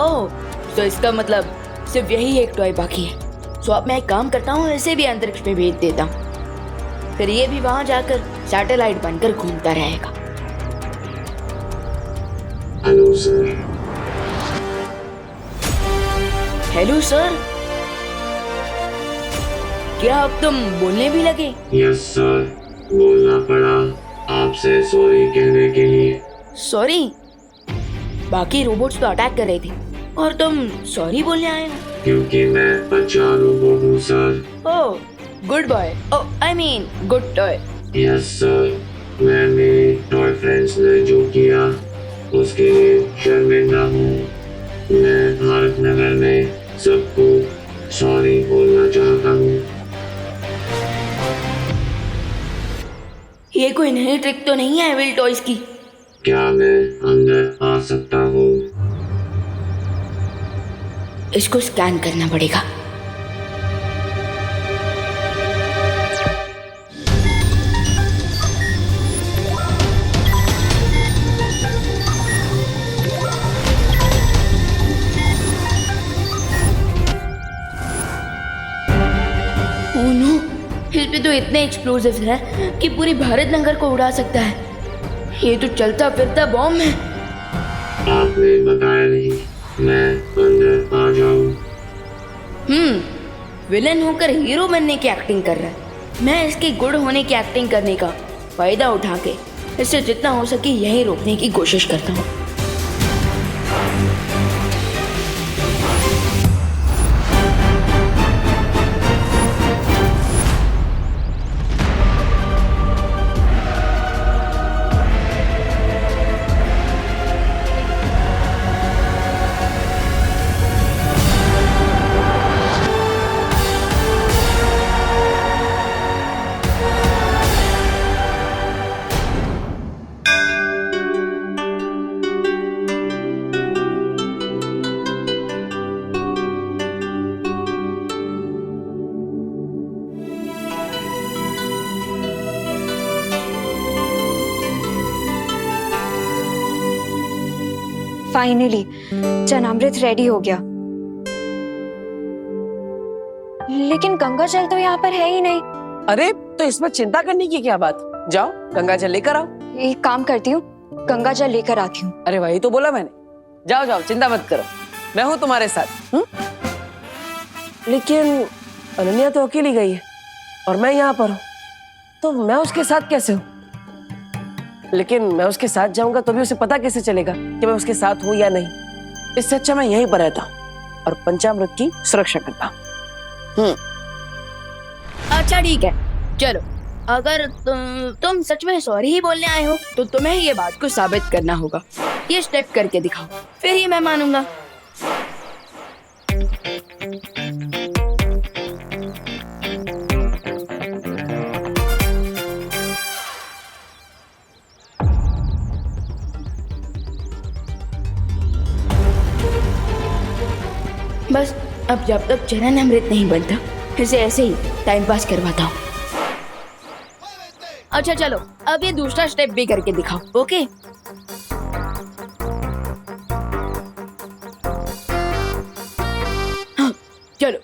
ओह, तो इसका मतलब सिर्फ यही एक टॉय बाकी है। तो अब मैं एक काम करता हूँ, इसे भी अंतरिक्ष में भेज देता हूँ, फिर ये भी वहां जाकर सैटेलाइट बनकर घूमता रहेगा। Hello sir. हेलो सर, क्या अब तुम बोलने भी लगे? यस सर, बोलना पड़ा आपसे सॉरी कहने के लिए। सॉरी? बाकी रोबोट्स तो अटैक कर रहे थे और तुम सॉरी बोलने आए हो? क्योंकि मैं अच्छा रोबोट हूँ sir. Oh, good boy. Oh, I mean good toy. Yes sir, मैं मेरे टॉय फ्रेंड्स ने जो किया उसके लिए शर्मिंदा हूँ। मैं भारत नगर में सबको सॉरी बोलना चाहता हूँ। ये कोई नई ट्रिक तो नहीं है एविल टॉयज की? क्या मैं अंदर आ सकता हूँ? इसको स्कैन करना पड़ेगा। ओह नो, इस पे तो इतने एक्सप्लोजिव्स हैं कि पूरी भारत नगर को उड़ा सकता है। ये तो चलता फिरता बॉम्ब है। आपने बताया नहीं, मैं अंदर आ जाऊं? विलन होकर हीरो बनने की एक्टिंग कर रहा है। मैं इसके गुड होने की एक्टिंग करने का फायदा उठा के इससे जितना हो सके यही रोकने की कोशिश करता हूँ। फाइनली चनामृत रेडी हो गया, लेकिन गंगा जल तो यहाँ पर है ही नहीं। अरे तो इसमें चिंता करने की क्या बात, जाओ गंगा जल लेकर आओ। एक काम करती हूँ, गंगा जल लेकर आती हूँ। अरे वही तो बोला मैंने, जाओ जाओ चिंता मत करो, मैं हूँ तुम्हारे साथ। लेकिन अनन्या तो अकेली गई है और मैं यहाँ पर हूँ, तो मैं उसके साथ कैसे हूँ? लेकिन मैं उसके साथ जाऊंगा तो भी उसे पता कैसे चलेगा कि मैं उसके साथ हूँ या नहीं? इससे अच्छा मैं यहीं पर रहता हूँ और पंचामृत की सुरक्षा करता हूँ। अच्छा ठीक है, चलो अगर तुम सच में सॉरी ही बोलने आए हो तो तुम्हें ये बात को साबित करना होगा। ये स्टेप करके दिखाओ, फिर ही मैं मानूंगा। बस अब जब तक चरण अमृत नहीं बनता इसे ऐसे ही टाइम पास करवाता हूँ। अच्छा चलो अब ये दूसरा स्टेप भी करके दिखाओ। ओके हाँ चलो।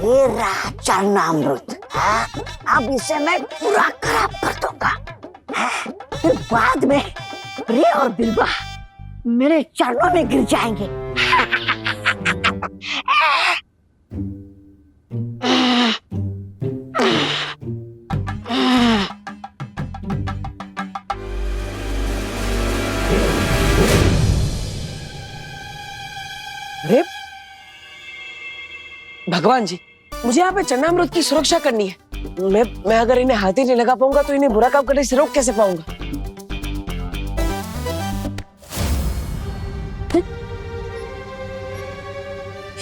ये रहा चरणामृत, अब इसे मैं पूरा खराब कर दूंगा। फिर बाद में प्रिय और बिल्वा मेरे चरणों में गिर जाएंगे। अरे भगवान जी, मुझे यहाँ पे चरणामृत की सुरक्षा करनी है। मैं अगर इन्हें हाथ ही नहीं लगा पाऊंगा तो इन्हें बुरा काम करने से रोक कैसे पाऊंगा?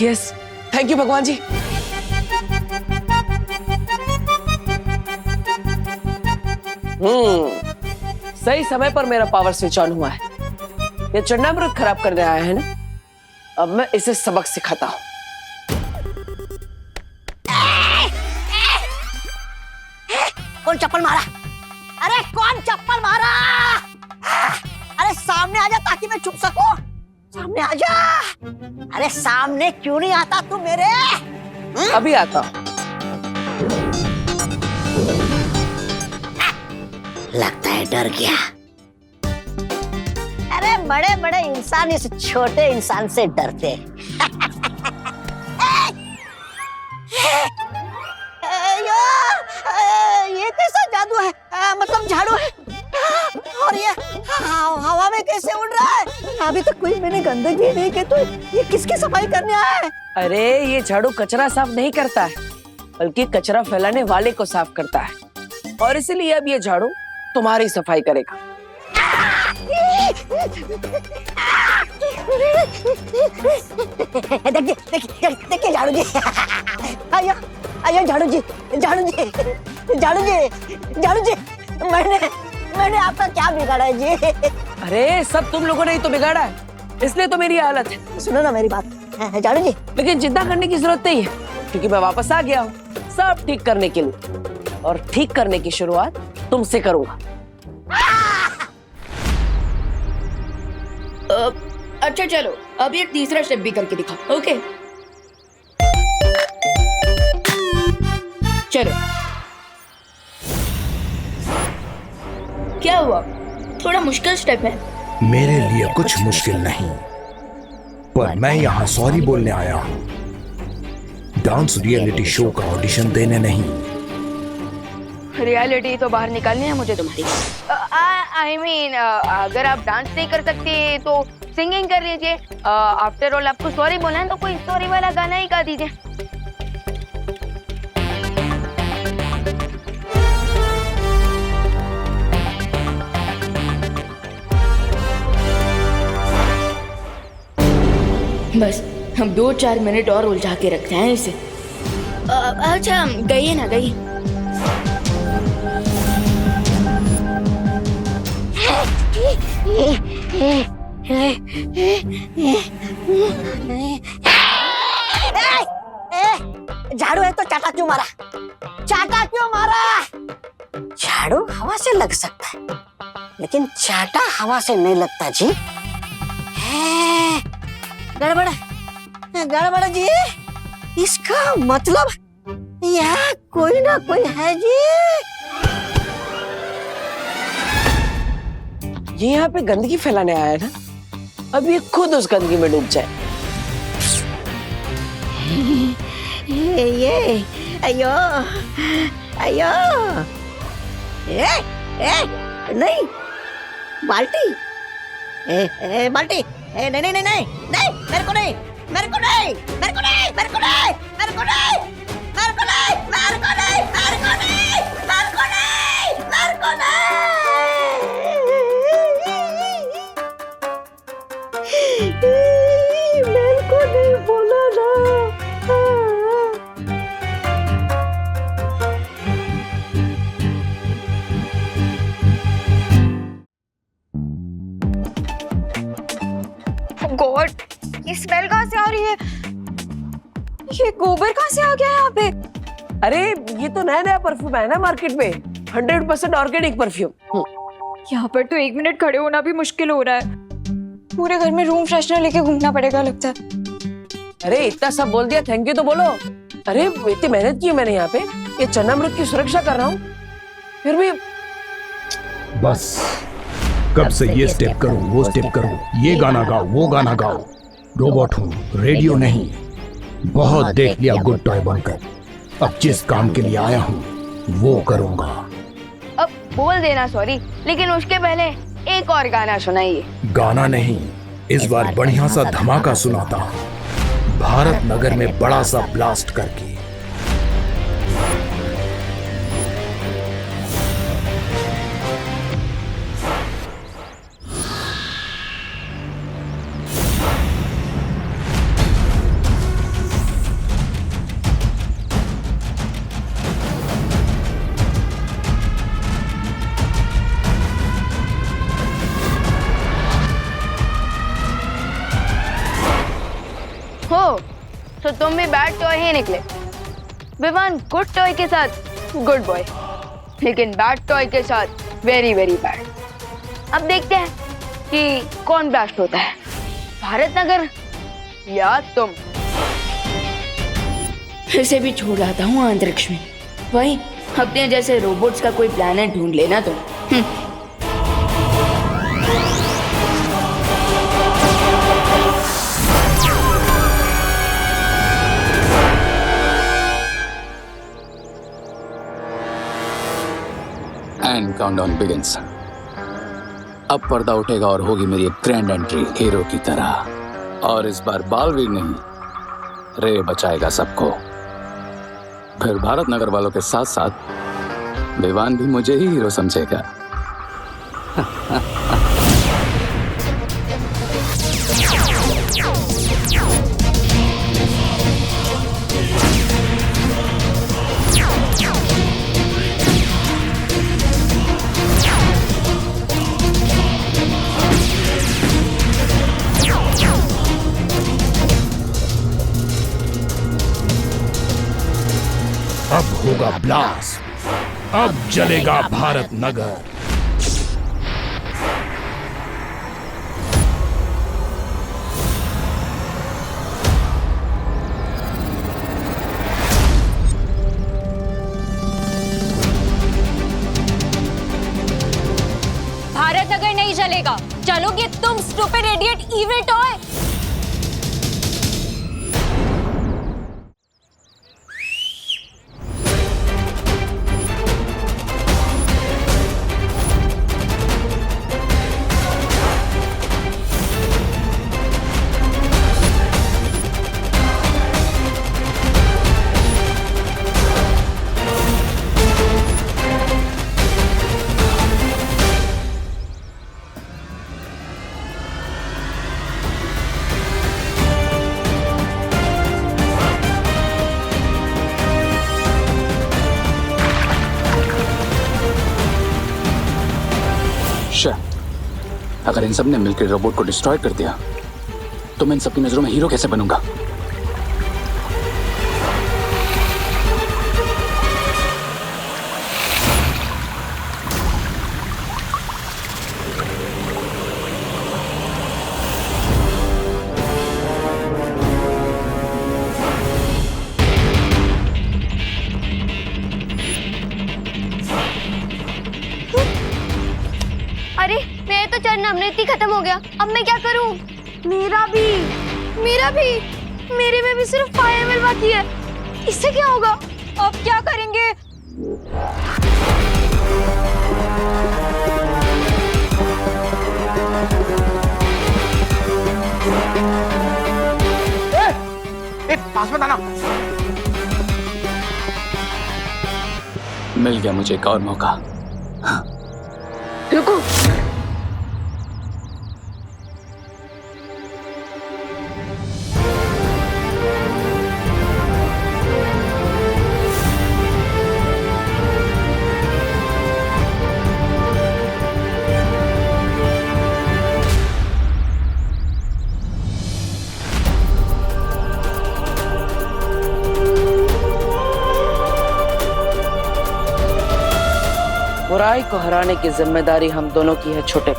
यस, थैंक यू भगवान जी। सही समय पर मेरा पावर स्विच ऑन हुआ है। ये चरणामृत खराब करने आया है ना, अब मैं इसे सबक सिखाता हूं। कौन चप्पल मारा? अरे कौन चप्पल मारा? अरे सामने आ जा ताकि मैं छुप सकूं। सामने आ जा। अरे सामने क्यों नहीं आता तू मेरे? अभी आता। लगता है डर गया। अरे बड़े बड़े इंसान इस छोटे इंसान से डरते हैं। ये कैसा जादू है? मतलब झाड़ू है और ये हवा में कैसे उड़ रहा है? अभी तक कोई मैंने गंदगी नहीं की, तो ये किसकी सफाई करने आया है? अरे ये झाड़ू कचरा साफ नहीं करता है, बल्कि कचरा फैलाने वाले को साफ करता है, और इसलिए अब ये झाड़ू तुम्हारी सफाई करेगा। देखिए झाड़ू जी। आइए आइए झाड़ू जी, झाड़ू जी, झाड़ू जी, झाड़ू जी। मैंने आपका क्या बिगाड़ा है जी? अरे सब तुम लोगों ने ही तो बिगाड़ा है, इसलिए तो मेरी हालत है। सुनो ना मेरी बात झाड़ू जी। लेकिन चिंता करने की जरूरत नहीं है, क्योंकि मैं वापस आ गया हूँ सब ठीक करने के लिए, और ठीक करने की शुरुआत तुमसे करूंगा। अच्छा चलो, अब ये तीसरा स्टेप भी करके दिखाओ। ओके चलो। क्या हुआ? थोड़ा मुश्किल स्टेप है। मेरे लिए कुछ मुश्किल नहीं, पर मैं यहाँ सॉरी बोलने आया हूँ, डांस रियलिटी शो का ऑडिशन देने नहीं। रियलिटी तो बाहर निकालनी है मुझे तुम्हारी। आई मीन अगर आप डांस नहीं कर सकते तो सिंगिंग कर लीजिए। आफ्टर ऑल आपको सॉरी बोलना है तो कोई सॉरी वाला गाना ही गा दीजिए। बस हम 2-4 मिनट और उलझा के रखते हैं इसे। अच्छा गई ना गई। झाड़ू है तो चाटा क्यों मारा? चाटा क्यों मारा? झाड़ू हवा से लग सकता है, लेकिन चाटा हवा से नहीं लगता जी। गड़बड़ गड़बड़ जी। इसका मतलब यहाँ कोई ना कोई है जी। ये यहाँ पे गंदगी फैलाने आया है ना, अब ये खुद उस गंदगी में डूब जाए। ये अयो अयो। नहीं बाल्टी। बाल्टी। नहीं नहीं नहीं नहीं नहीं, मेरे को नहीं, मेरे को नहीं, मेरे को नहीं, मेरे को नहीं, मेरे को नहीं, मेरे को नहीं, मेरे को नहीं, मेरे को नहीं, मेरे को नहीं, मेरे को नहीं, मेरे को नहीं बोला ना। गॉड, ये स्मेल कहाँ से आ रही है? ये गोबर कहाँ से आ गया यहाँ पे? अरे ये तो नया नया परफ्यूम है ना मार्केट में, 100% ऑर्गेनिक परफ्यूम। यहाँ पर तो 1 मिनट खड़े होना भी मुश्किल हो रहा है। पूरे घर में रूम फ्रेशनर लेके घूमना पड़ेगा लगता है। अरे इतना सब बोल दिया, थैंक यू तो बोलो। अरे इतनी मेहनत की मैंने यहाँ पे, ये चन्नामृत की सुरक्षा कर रहा हूँ, फिर भी। बस कब से ये स्टेप करो वो स्टेप करो, ये गाना गाओ वो गाना गाओ। रोबोट हूँ, रेडियो नहीं। बहुत देख लिया गुड टॉय बनकर, अब जिस काम के लिए आया हूँ वो करूँगा। अब बोल देना सॉरी, लेकिन उसके पहले एक और गाना सुनाइए। गाना नहीं, इस बार बढ़िया सा धमाका सुनाता हूँ, भारत नगर में बड़ा सा ब्लास्ट करके। हो तो तुम भी बैड टॉय ही निकले। विवान गुड टॉय के साथ गुड बॉय। लेकिन बैड टॉय के साथ वेरी वेरी बैड। अब देखते हैं कि कौन ब्लास्ट होता है, भारत नगर या तुम। इसे भी छोड़ आता हूँ अंतरिक्ष में, वही अपने जैसे रोबोट्स का कोई प्लैनेट ढूंढ लेना तुम। And countdown begins. अब पर्दा उठेगा और होगी मेरी एक ग्रैंड एंट्री हीरो की तरह। और इस बार बालवीर नहीं, रे बचाएगा सबको। फिर भारत नगर वालों के साथ साथ विवान भी मुझे ही हीरो समझेगा। अब होगा ब्लास्ट, अब जलेगा भारत नगर। भारत नगर नहीं चलेगा, चलोगे तुम स्टूपिड इडियट इविल टॉय। अगर इन सब ने मिलकर रोबोट को डिस्ट्रॉय कर दिया तो मैं इन सबकी नजरों में हीरो कैसे बनूंगा? अरे मेरा तो चरण अमृत ही खत्म हो गया, अब मैं क्या करूं? मेरा भी मेरे में भी सिर्फ 5 ml बाकी है, इससे क्या होगा? अब क्या करेंगे? पास में आना। मिल गया मुझे एक और मौका। रुको, बुराई को हराने की जिम्मेदारी हम दोनों की है छोटे।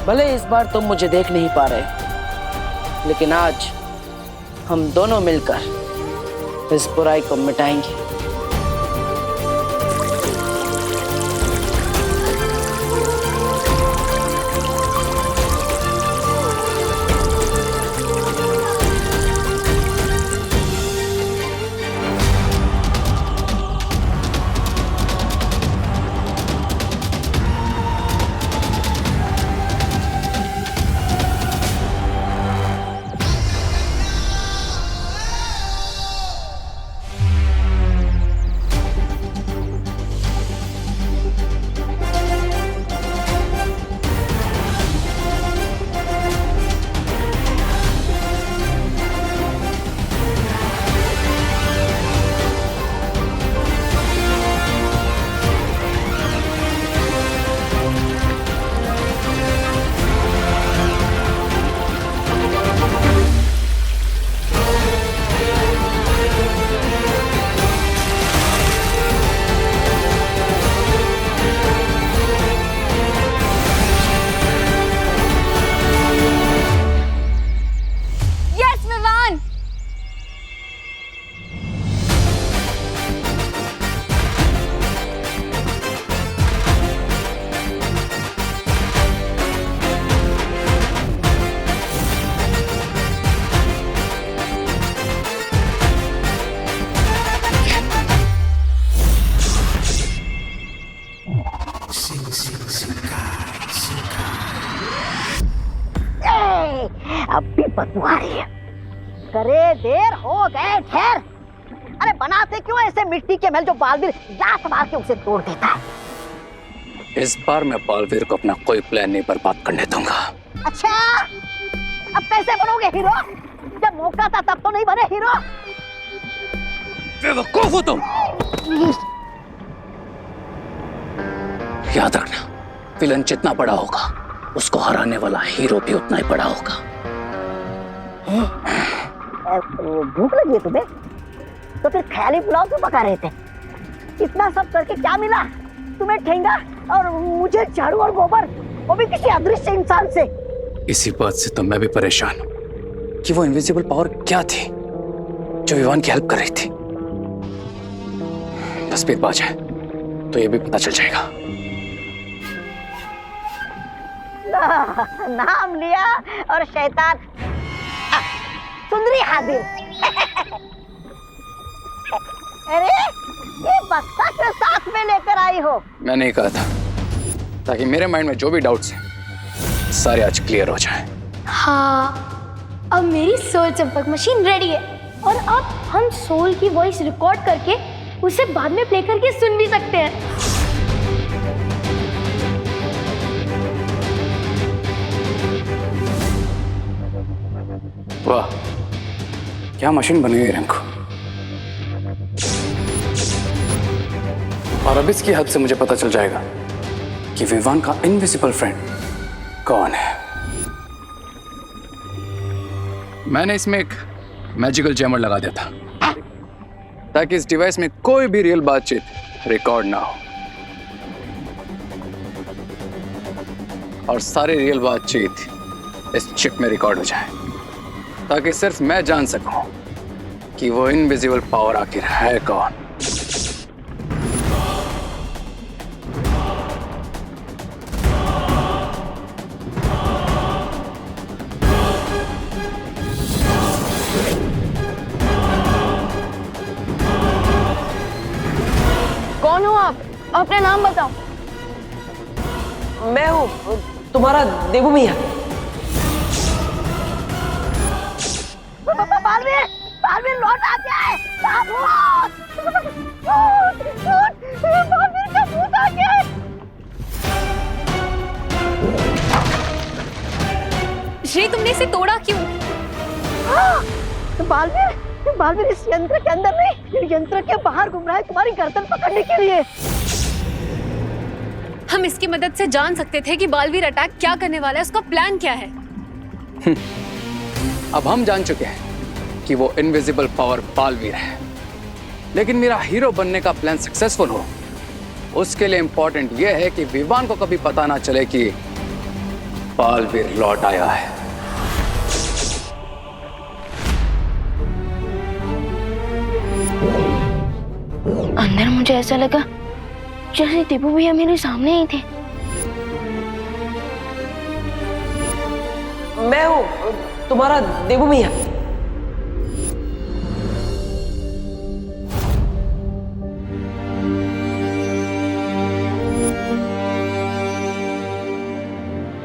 भले इस बार तुम मुझे देख नहीं पा रहे, लेकिन आज हम दोनों मिलकर इस बुराई को मिटाएंगे। बदबू आ रही है। करे देर हो गए ठहर। अरे बनाते क्यों ऐसे मिट्टी के महल जो बालवीर लात मार के उसे तोड़ देता है। इस बार मैं बालवीर को अपना कोई प्लान नहीं बर्बाद करने दूंगा। अच्छा, अब कैसे बनोगे हीरो? जब मौका था तब तो नहीं बने हीरो। बेवकूफ हो तुम। याद रखना, विलन जितना बड़ा होगा उसको हराने वाला हीरो भी उतना ही बड़ा होगा। भूख लगी है तुम्हें? तो फिर ख्याली पुलाव क्यों पका रहे थे? इतना सब करके क्या मिला तुम्हें? ठेंगा और मुझे झाड़ू और गोबर, वो भी किसी अदृश्य इंसान से। इसी बात से तो मैं भी परेशान हूं कि वो इनविजिबल पावर क्या थी जो विवान की हेल्प कर रही थी। बस पेट बाज है तो ये भी पता चल जाएगा। नाम लिया और शैतान सुंदरी हाजिर। अरे ये बक्सा के साथ में लेकर आई हो? मैंने ही कहा था ताकि मेरे माइंड में जो भी डाउट्स हैं सारे आज क्लियर हो जाएं। हाँ, अब मेरी सोल चंपक मशीन रेडी है और अब हम सोल की वॉइस रिकॉर्ड करके उसे बाद में प्ले करके सुन भी सकते हैं। वाह, क्या मशीन बनी है रिंकू। और अब इसकी हेल्प से मुझे पता चल जाएगा कि विवान का इनविजिबल फ्रेंड कौन है। मैंने इसमें एक मैजिकल जैमर लगा दिया था ताकि इस डिवाइस में कोई भी रियल बातचीत रिकॉर्ड ना हो और सारी रियल बातचीत इस चिप में रिकॉर्ड हो जाए ताकि सिर्फ मैं जान सकूं कि वो इनविजिबल पावर आखिर है कौन। कौन हो आप? अपना नाम बताओ। मैं हूँ तुम्हारा देवू मियाँ। बालवीर, बालवीर लौट आ गया है। बालवीर का भूत आ गया है। श्री, तुमने इसे तोड़ा क्यों? बालवीर, बालवीर इस यंत्र के अंदर नहीं, यंत्र के बाहर घूम रहा है तुम्हारी गर्दन पकड़ने के लिए। हम इसकी मदद से जान सकते थे कि बालवीर अटैक क्या करने वाला है, उसका प्लान क्या है। अब हम जान चुके हैं कि वो इनविजिबल पावर बालवीर है, लेकिन मेरा हीरो बनने का प्लान सक्सेसफुल हो उसके लिए इंपॉर्टेंट यह है कि विवान को कभी पता ना चले कि बालवीर लौट आया है। अंदर मुझे ऐसा लगा जैसे दीपू भैया मेरे सामने ही थे। मैं हूँ तुम्हारा देवू मियाँ।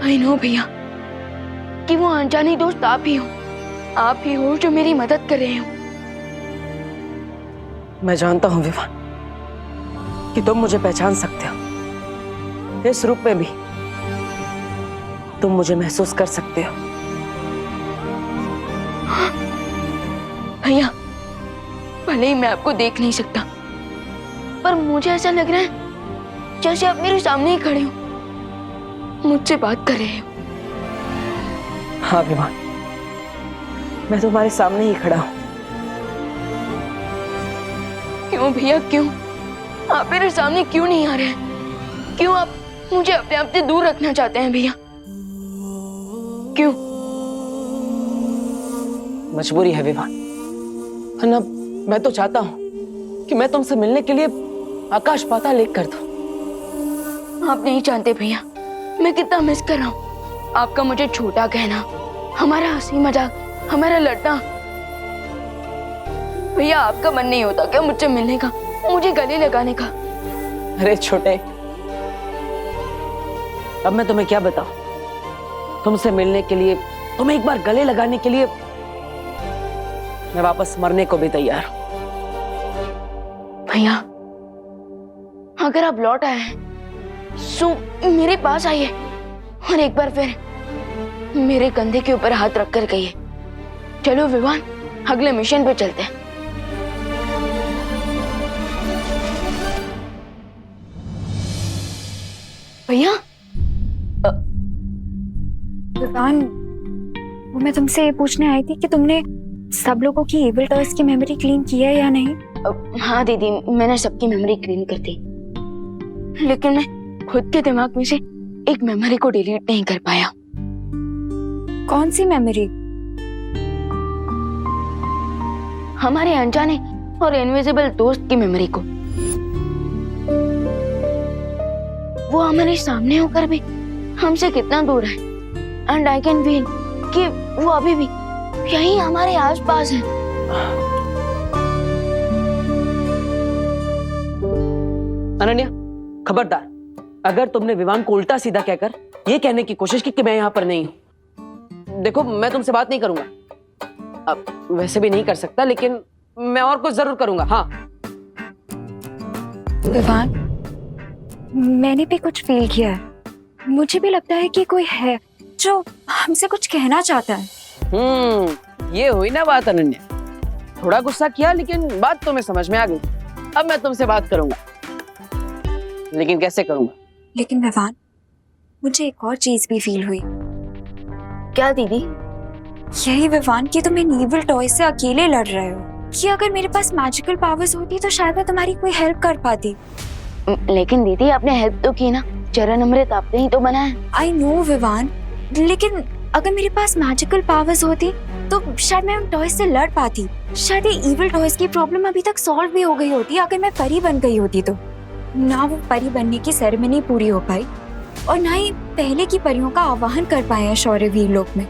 आई नो भैया कि वो अनजानी दोस्त आप ही हो। आप ही हो जो मेरी मदद कर रहे हो। मैं जानता हूँ विवान कि तुम मुझे पहचान सकते हो। इस रूप में भी तुम मुझे महसूस कर सकते हो। भैया, भले ही मैं आपको देख नहीं सकता, पर मुझे ऐसा लग रहा है जैसे आप मेरे सामने ही खड़े हो, मुझसे बात कर रहे हो। हाँ विवान, मैं तुम्हारे सामने ही खड़ा हूँ। क्यों भैया, क्यों आप मेरे सामने क्यों नहीं आ रहे? क्यों आप मुझे अपने आप से दूर रखना चाहते हैं भैया? क्यों? मजबूरी है विवान, वरना मैं तो चाहता हूँ कि मैं तुमसे मिलने के लिए आकाश पाताल एक कर दूं। आप नहीं जानते भैया मैं कितना मिस कर रहा हूँ आपका मुझे छोटा कहना, हमारा हंसी मजाक, हमारा लड़ना। भैया आपका मन नहीं होता क्या मुझसे मिलने का, मुझे गले लगाने का? अरे छोटे, अब मैं तुम्हें क्या बताऊं? तुमसे मिलने के लिए तुम्हें एक बार गले लगाने के लिए मैं वापस मरने को भी तैयार हूं। भैया अगर आप लौट आए हैं सो मेरे पास आइए और एक बार फिर मेरे कंधे के ऊपर हाथ रखकर कहिए, चलो विवान अगले मिशन पे चलते हैं। भैया विवान, वो मैं तुमसे ये पूछने आई थी कि तुमने सब लोगों की एविल टॉयज की मेमोरी क्लीन की है या नहीं? हाँ दीदी, मैंने सबकी मेमोरी क्लीन कर दी, लेकिन मैं खुद के दिमाग में से एक मेमोरी को डिलीट नहीं कर पाया। कौन सी मेमोरी? हमारे अनजाने और इनविजिबल दोस्त की मेमोरी को। वो हमारे सामने होकर भी हमसे कितना दूर है, एंड आई कैन फील कि वो अभी भी यहीं हमारे आसपास है। अनन्या, खबरदार, अगर तुमने विवान को उल्टा सीधा कहकर ये कहने की कोशिश की कि मैं यहाँ पर नहीं हूँ। देखो, मैं तुमसे बात नहीं करूंगा, अब वैसे भी नहीं कर सकता, लेकिन मैं और कुछ जरूर करूंगा। हाँ विवान, मैंने भी कुछ फील किया है। मुझे भी लगता है कि कोई है जो हमसे कुछ कहना चाहता है। ये हुई ना बात अनन्या। थोड़ा गुस्सा किया, लेकिन बात तुम्हें समझ में आ गई। अब मैं तुमसे बात करूंगा, लेकिन कैसे करूंगा? लेकिन विवान, मुझे एक और चीज भी फील हुई। क्या दीदी? यही विवान कि तुम इन इविल टॉय से अकेले लड़ रहे हो, कि अगर मेरे पास मैजिकल पावर्स होती तो शायद मैं तुम्हारी कोई हेल्प कर पाती। लेकिन दीदी आपने हेल्प तो की ना, चरण अमृत आपने ही तो बनाया। आई नो विवान, लेकिन अगर मेरे पास मैजिकल पावर्स होती तो शायद मैं उन टॉयज से लड़ पाती। शायद ये इविल टॉयज की प्रॉब्लम अभी तक सॉल्व भी हो गई होती अगर मैं परी बन गई होती तो। ना वो परी बनने की सेरेमनी पूरी हो पाई और ना ही पहले की परियों का आवाहन कर पाए हैं शौर्यवीर लोक में।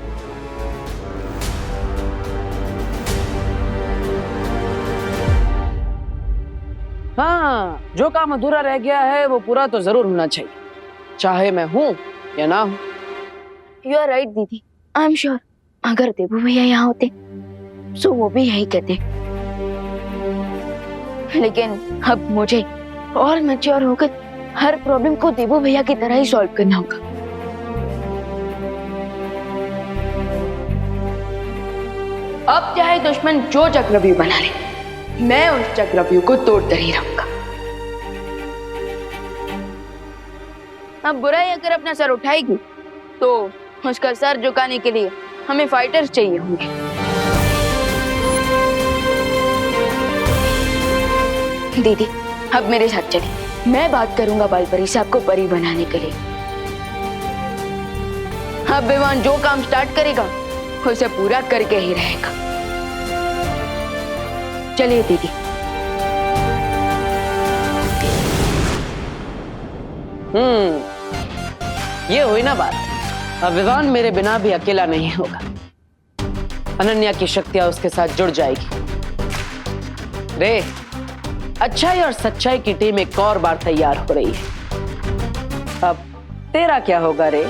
हाँ, जो काम अधूरा रह गया है वो पूरा तो जरूर होना चाहिए, चाहे मैं हूँ या ना हूँ। यू आर राइट दीदी, आई एम श्योर अगर देबू भैया यहाँ होते तो वो भी यही कहते। लेकिन अब मुझे और मैच्योर होकर हर प्रॉब्लम को देबू भैया की तरह ही सॉल्व करना होगा। अब चाहे दुश्मन जो चक्रव्यूह बना ले, मैं उस चक्रव्यूह को तोड़कर ही रहूंगा। अब बुराई अगर अपना सर उठाएगी तो उसका सर झुकाने के लिए हमें फाइटर्स चाहिए होंगे। दीदी अब मेरे साथ चलिए, मैं बात करूंगा बालपरी साहब को परी बनाने के लिए। अब विवान जो काम स्टार्ट करेगा उसे पूरा करके ही रहेगा। चलिए दीदी। ये हुई ना बात। अब विवान मेरे बिना भी अकेला नहीं होगा, अनन्या की शक्तियां उसके साथ जुड़ जाएगी। रे, अच्छाई और सच्चाई की टीम एक और बार तैयार हो रही है। अब तेरा क्या होगा रे?